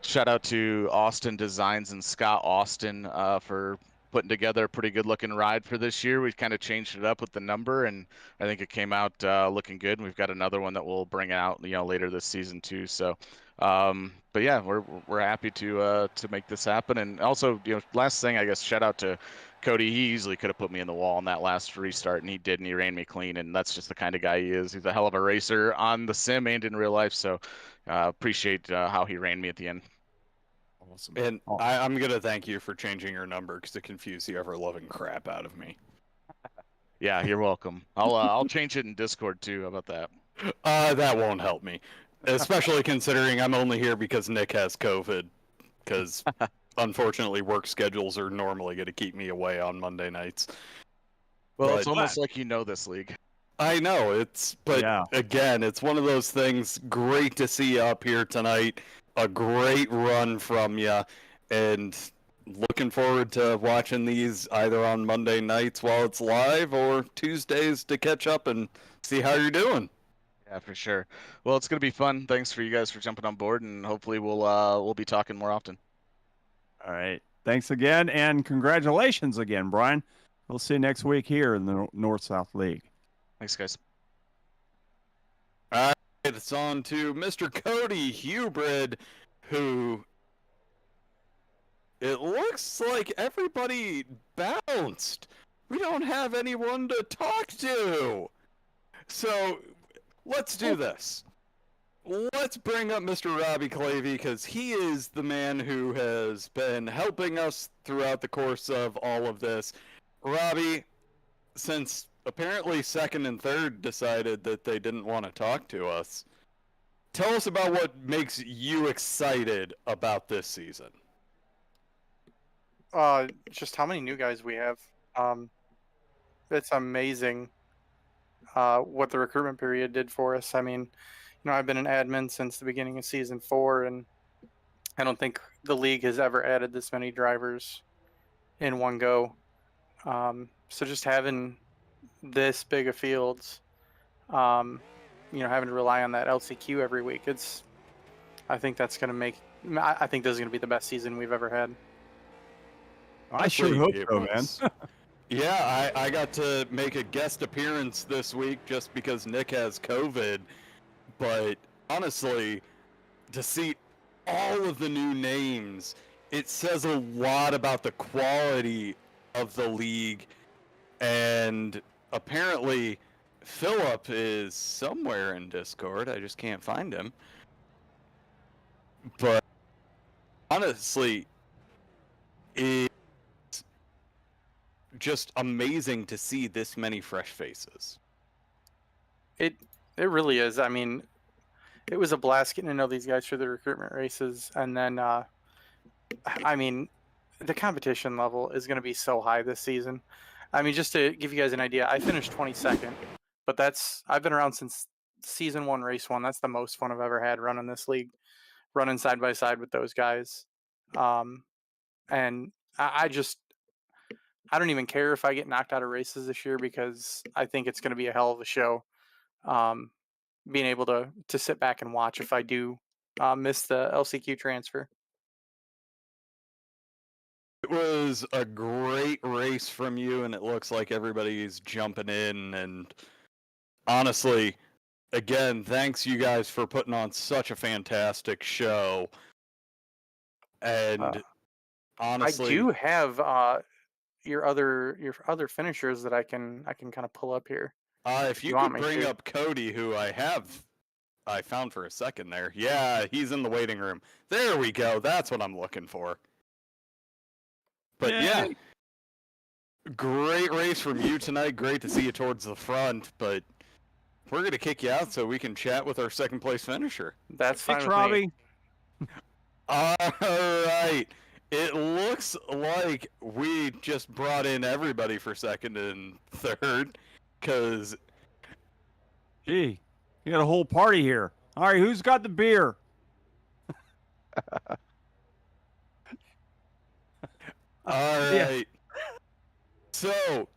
shout out to Austin Designs and Scott Austin for putting together a pretty good looking ride for this year. We've kind of changed it up with the number, and I think it came out looking good. And we've got another one that we'll bring out, later this season too. So, but yeah, we're happy to make this happen. And also, last thing, I guess, shout out to Cody. He easily could have put me in the wall on that last restart, and he did, and he ran me clean. And that's just the kind of guy he is. He's a hell of a racer on the sim and in real life. So, appreciate how he ran me at the end. Awesome. And I'm going to thank you for changing your number because it confused the ever-loving crap out of me. Yeah, you're welcome. I'll change it in Discord too. How about that? That won't help me, especially considering I'm only here because Nick has COVID. Because unfortunately, work schedules are normally going to keep me away on Monday nights. Well, it's almost like this league. I know again, it's one of those things. Great to see you up here tonight. A great run from you, and looking forward to watching these either on Monday nights while it's live or Tuesdays to catch up and see how you're doing. Yeah, for sure. Well, it's gonna be fun. Thanks for you guys for jumping on board, and hopefully we'll be talking more often. All right. Thanks again, and congratulations again, Brian. We'll see you next week here in the North-South League. Thanks, guys. All right, it's on to Mr. Cody Hubrid, who it looks like everybody bounced. We don't have anyone to talk to. So let's do this. Let's bring up Mr. Robbie Clavey, because he is the man who has been helping us throughout the course of all of this. Robbie, since apparently second and third decided that they didn't want to talk to us, tell us about what makes you excited about this season. Just how many new guys we have. It's amazing what the recruitment period did for us. I mean, I've been an admin since the beginning of season 4, and I don't think the league has ever added this many drivers in one go. So just having this big of fields, having to rely on that LCQ every week, I think that's going to make, I think this is going to be the best season we've ever had. I sure hope so, man. Yeah, I got to make a guest appearance this week just because Nick has COVID. But honestly, to see all of the new names, it says a lot about the quality of the league. And apparently, Philip is somewhere in Discord. I just can't find him. But honestly, it's just amazing to see this many fresh faces. It really is. I mean, it was a blast getting to know these guys through the recruitment races. And then, I mean, the competition level is going to be so high this season. I mean, just to give you guys an idea, I finished 22nd, but I've been around since season 1, race 1. That's the most fun I've ever had running this league, running side by side with those guys. And I don't even care if I get knocked out of races this year, because I think it's going to be a hell of a show. Being able to sit back and watch if I do miss the LCQ transfer. It was a great race from you, and it looks like everybody's jumping in. And honestly, again, thanks you guys for putting on such a fantastic show. And honestly, I do have your other finishers that I can kind of pull up here. If you could bring up Cody, who I found for a second there. Yeah, he's in the waiting room. There we go. That's what I'm looking for. But yeah, great race from you tonight. Great to see you towards the front. But we're going to kick you out so we can chat with our second place finisher. That's fine with Robbie. me. All right. It looks like we just brought in everybody for second and third. Because, gee, you got a whole party here. All right, who's got the beer? All right. So,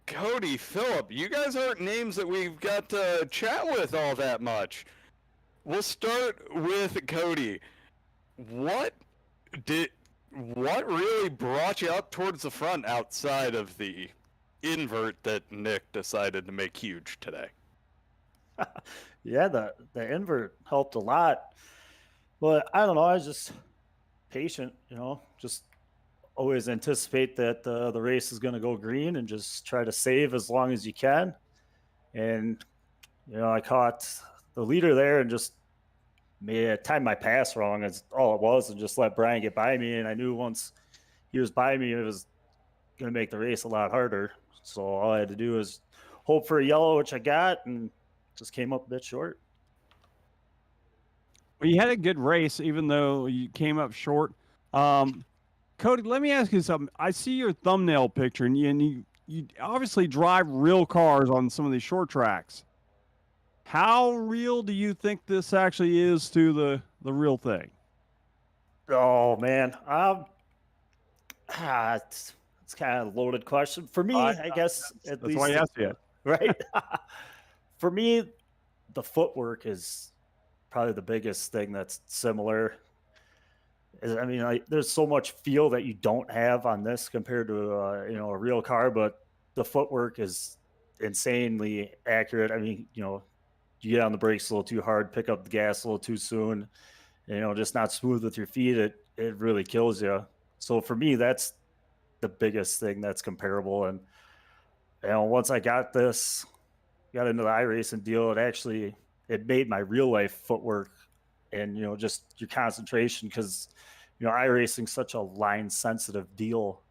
Cody, Philip, you guys aren't names that we've got to chat with all that much. We'll start with Cody. What what really brought you up towards the front outside of the invert that Nick decided to make huge today? Yeah, the invert helped a lot, but I don't know. I was just patient, just always anticipate that the race is going to go green and just try to save as long as you can. And I caught the leader there and just timed my pass wrong. Is all it was, and just let Brian get by me. And I knew once he was by me, it was going to make the race a lot harder. So all I had to do was hope for a yellow, which I got, and just came up a bit short. Well, you had a good race, even though you came up short. Cody, let me ask you something. I see your thumbnail picture, and you obviously drive real cars on some of these short tracks. How real do you think this actually is to the real thing? Oh man, it's kind of a loaded question for me. I guess at That's least why I asked you. right. For me, the footwork is probably the biggest thing that's similar. I mean, there's so much feel that you don't have on this compared to a real car, but the footwork is insanely accurate. I mean, you get on the brakes a little too hard, pick up the gas a little too soon, just not smooth with your feet. It really kills you. So for me, that's the biggest thing that's comparable. And once I got into the iRacing deal, it made my real life footwork and just your concentration, because iRacing such a line sensitive deal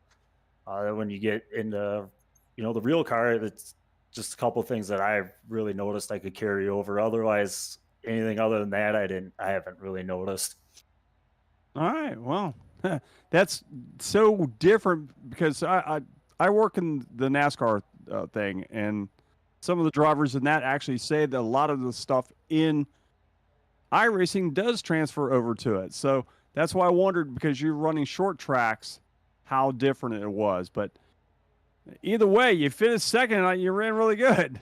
that when you get into the real car, it's just a couple of things that I've really noticed I could carry over. Otherwise, anything other than that, I haven't really noticed. All right. Well, that's so different because I work in the NASCAR thing, and some of the drivers in that actually say that a lot of the stuff in iRacing does transfer over to it. So that's why I wondered, because you're running short tracks, how different it was. But either way, you finished second and you ran really good.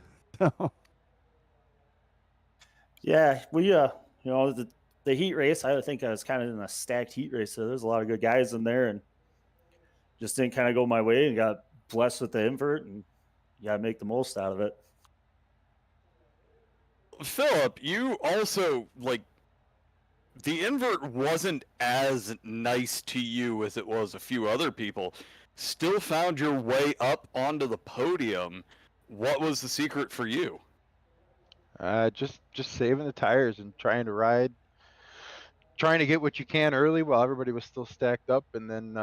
Yeah, we the heat race, I think I was kind of in a stacked heat race, so there's a lot of good guys in there, and just didn't kind of go my way, and got blessed with the invert, and you got to make the most out of it. Philip, you also, the invert wasn't as nice to you as it was a few other people. Still found your way up onto the podium. What was the secret for you? Just saving the tires and trying to get what you can early while everybody was still stacked up, and then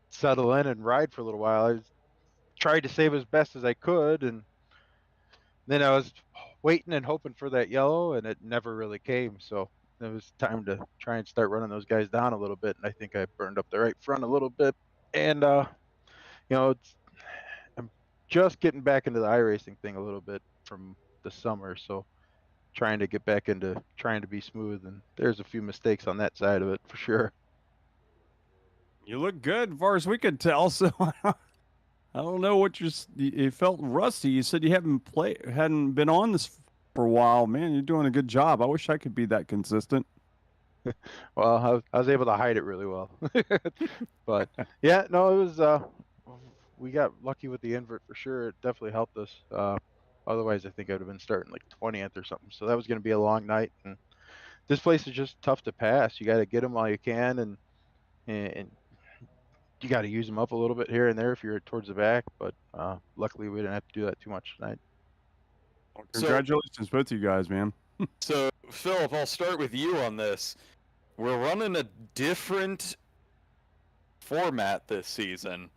settle in and ride for a little while. I tried to save as best as I could, and then I was waiting and hoping for that yellow, and it never really came. So it was time to try and start running those guys down a little bit. And I think I burned up the right front a little bit. And I'm just getting back into the iRacing thing a little bit from the summer, so trying to get back into trying to be smooth, and there's a few mistakes on that side of it for sure. You look good as far as we could tell. So I don't know what you felt rusty. You said you hadn't been on this for a while. Man, you're doing a good job. I wish I could be that consistent. Well, I was able to hide it really well. But yeah, no, it was we got lucky with the invert for sure. It definitely helped us. Otherwise, I think I would have been starting like 20th or something. So that was going to be a long night. And this place is just tough to pass. You got to get them while you can, and you got to use them up a little bit here and there if you're towards the back. But luckily, we didn't have to do that too much tonight. Well, congratulations, both of you guys, man. So, Philip, I'll start with you on this. We're running a different format this season.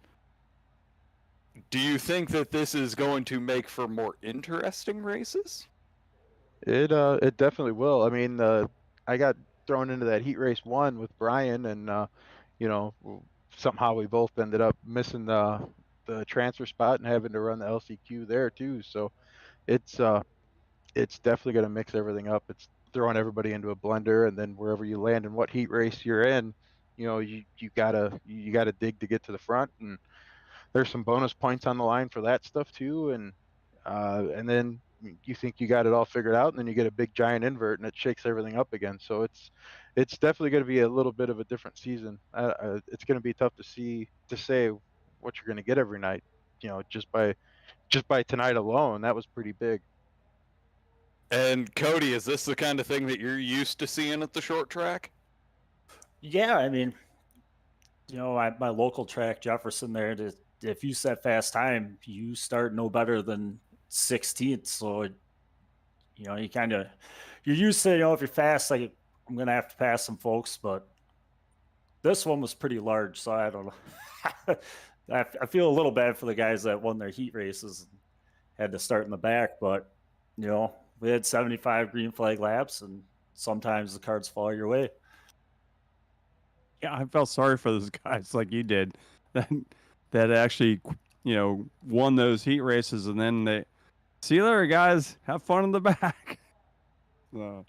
Do you think that this is going to make for more interesting races? It definitely will. I mean, I got thrown into that heat race 1 with Brian, and somehow we both ended up missing the transfer spot and having to run the LCQ there too. So it's definitely going to mix everything up. It's throwing everybody into a blender, and then wherever you land and what heat race you're in, you gotta dig to get to the front, and there's some bonus points on the line for that stuff too. And then you think you got it all figured out, and then you get a big giant invert and it shakes everything up again. So it's definitely going to be a little bit of a different season. It's going to be tough to say what you're going to get every night. Just by tonight alone, that was pretty big. And Cody, is this the kind of thing that you're used to seeing at the short track? Yeah, I mean, my local track, Jefferson, there, if you set fast time, you start no better than 16th. So, you're used to, if you're fast, like I'm going to have to pass some folks, but this one was pretty large. So I don't know. I feel a little bad for the guys that won their heat races and had to start in the back, but, we had 75 green flag laps, and sometimes the cards fall your way. Yeah, I felt sorry for those guys like you did that actually, won those heat races, and then they see you later, guys. Have fun in the back. So,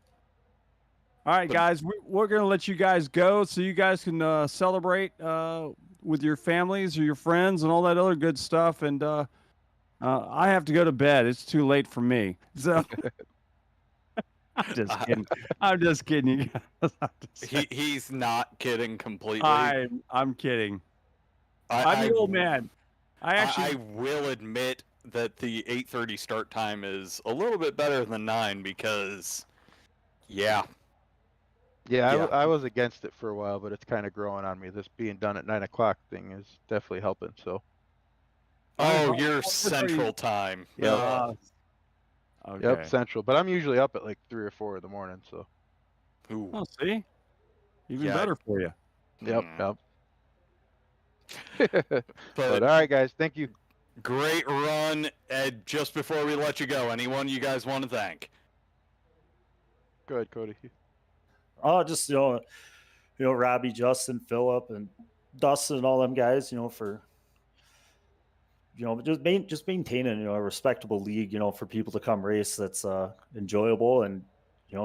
all right, guys, we're going to let you guys go so you guys can celebrate with your families or your friends and all that other good stuff. And I have to go to bed. It's too late for me. So I'm just kidding. I'm just kidding, you guys. He's not kidding completely. I'm kidding. I'm the old man. I will admit that the 8:30 start time is a little bit better than 9 because, yeah. I was against it for a while, but it's kind of growing on me. This being done at 9 o'clock thing is definitely helping. So. Oh, you're Central Time. Yeah. Okay. Yep, Central. But I'm usually up at like 3 or 4 in the morning. So. Ooh. Oh, see, even better for you. Yep. But all right, guys, thank you. Great run. Ed, just before we let you go, anyone you guys want to thank? Go ahead, Cody. Oh, just Robbie, Justin, Phillip, and Dustin, and all them guys, for just maintaining a respectable league, for people to come race that's enjoyable, and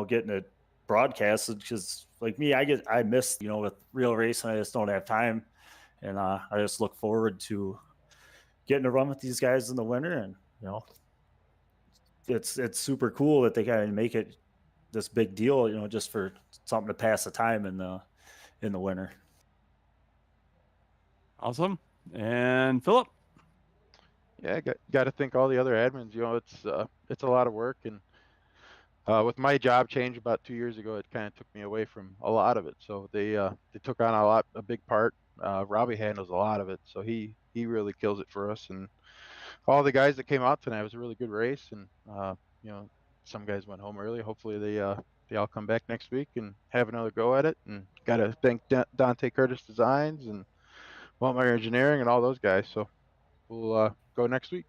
getting it broadcasted, because like me, I miss with real racing, I just don't have time, and I just look forward to getting to run with these guys in the winter, and it's super cool that they kind of make it this big deal, just for something to pass the time in the winter. Awesome. And Phillip? Yeah, got to thank all the other admins. It's a lot of work, and with my job change about 2 years ago, it kind of took me away from a lot of it. So they took on a big part. Robbie handles a lot of it, so he really kills it for us. And all the guys that came out tonight, it was a really good race. And some guys went home early. Hopefully they all come back next week and have another go at it. And got to thank Dante Curtis Designs and Waltmeyer Engineering and all those guys. So we'll go next week.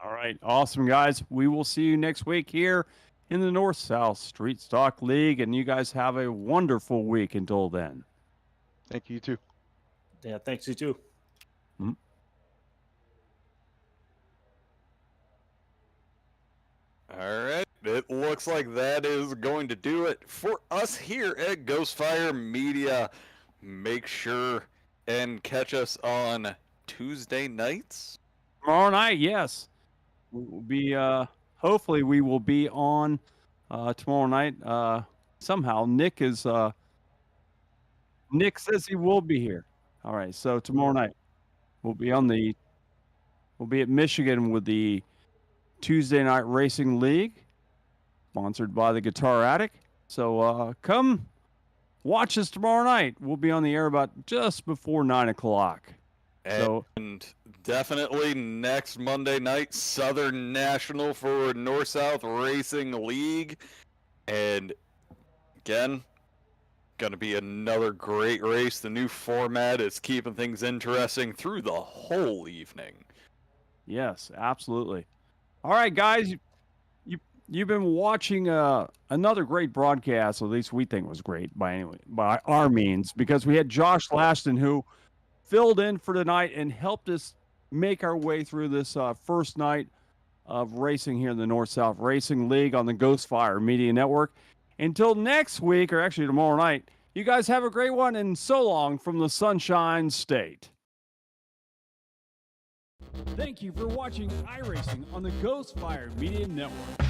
All right. Awesome, guys. We will see you next week here in the North-South Street Stock League, and you guys have a wonderful week until then. Thank you, too. Yeah, thanks, you too. Mm-hmm. All right. It looks like that is going to do it for us here at Ghostfire Media. Make sure and catch us on Tuesday nights. Tomorrow night, yes. We'll be hopefully we will be on tomorrow night. Somehow Nick says he will be here. All right, so tomorrow night we'll be at Michigan with the Tuesday Night Racing League, sponsored by the Guitar Attic. So come watch us tomorrow night. We'll be on the air about just before 9 o'clock. And definitely next Monday night, Southern National for North-South Racing League. And again, going to be another great race. The new format is keeping things interesting through the whole evening. Yes, absolutely. All right, guys, you've been watching another great broadcast. At least we think it was great by our means, because we had Josh Lashton, who filled in for tonight and helped us make our way through this first night of racing here in the North-South Racing League on the Ghostfire Media Network. Until next week, or actually tomorrow night, you guys have a great one, and so long from the Sunshine State. Thank you for watching iRacing on the Ghostfire Media Network.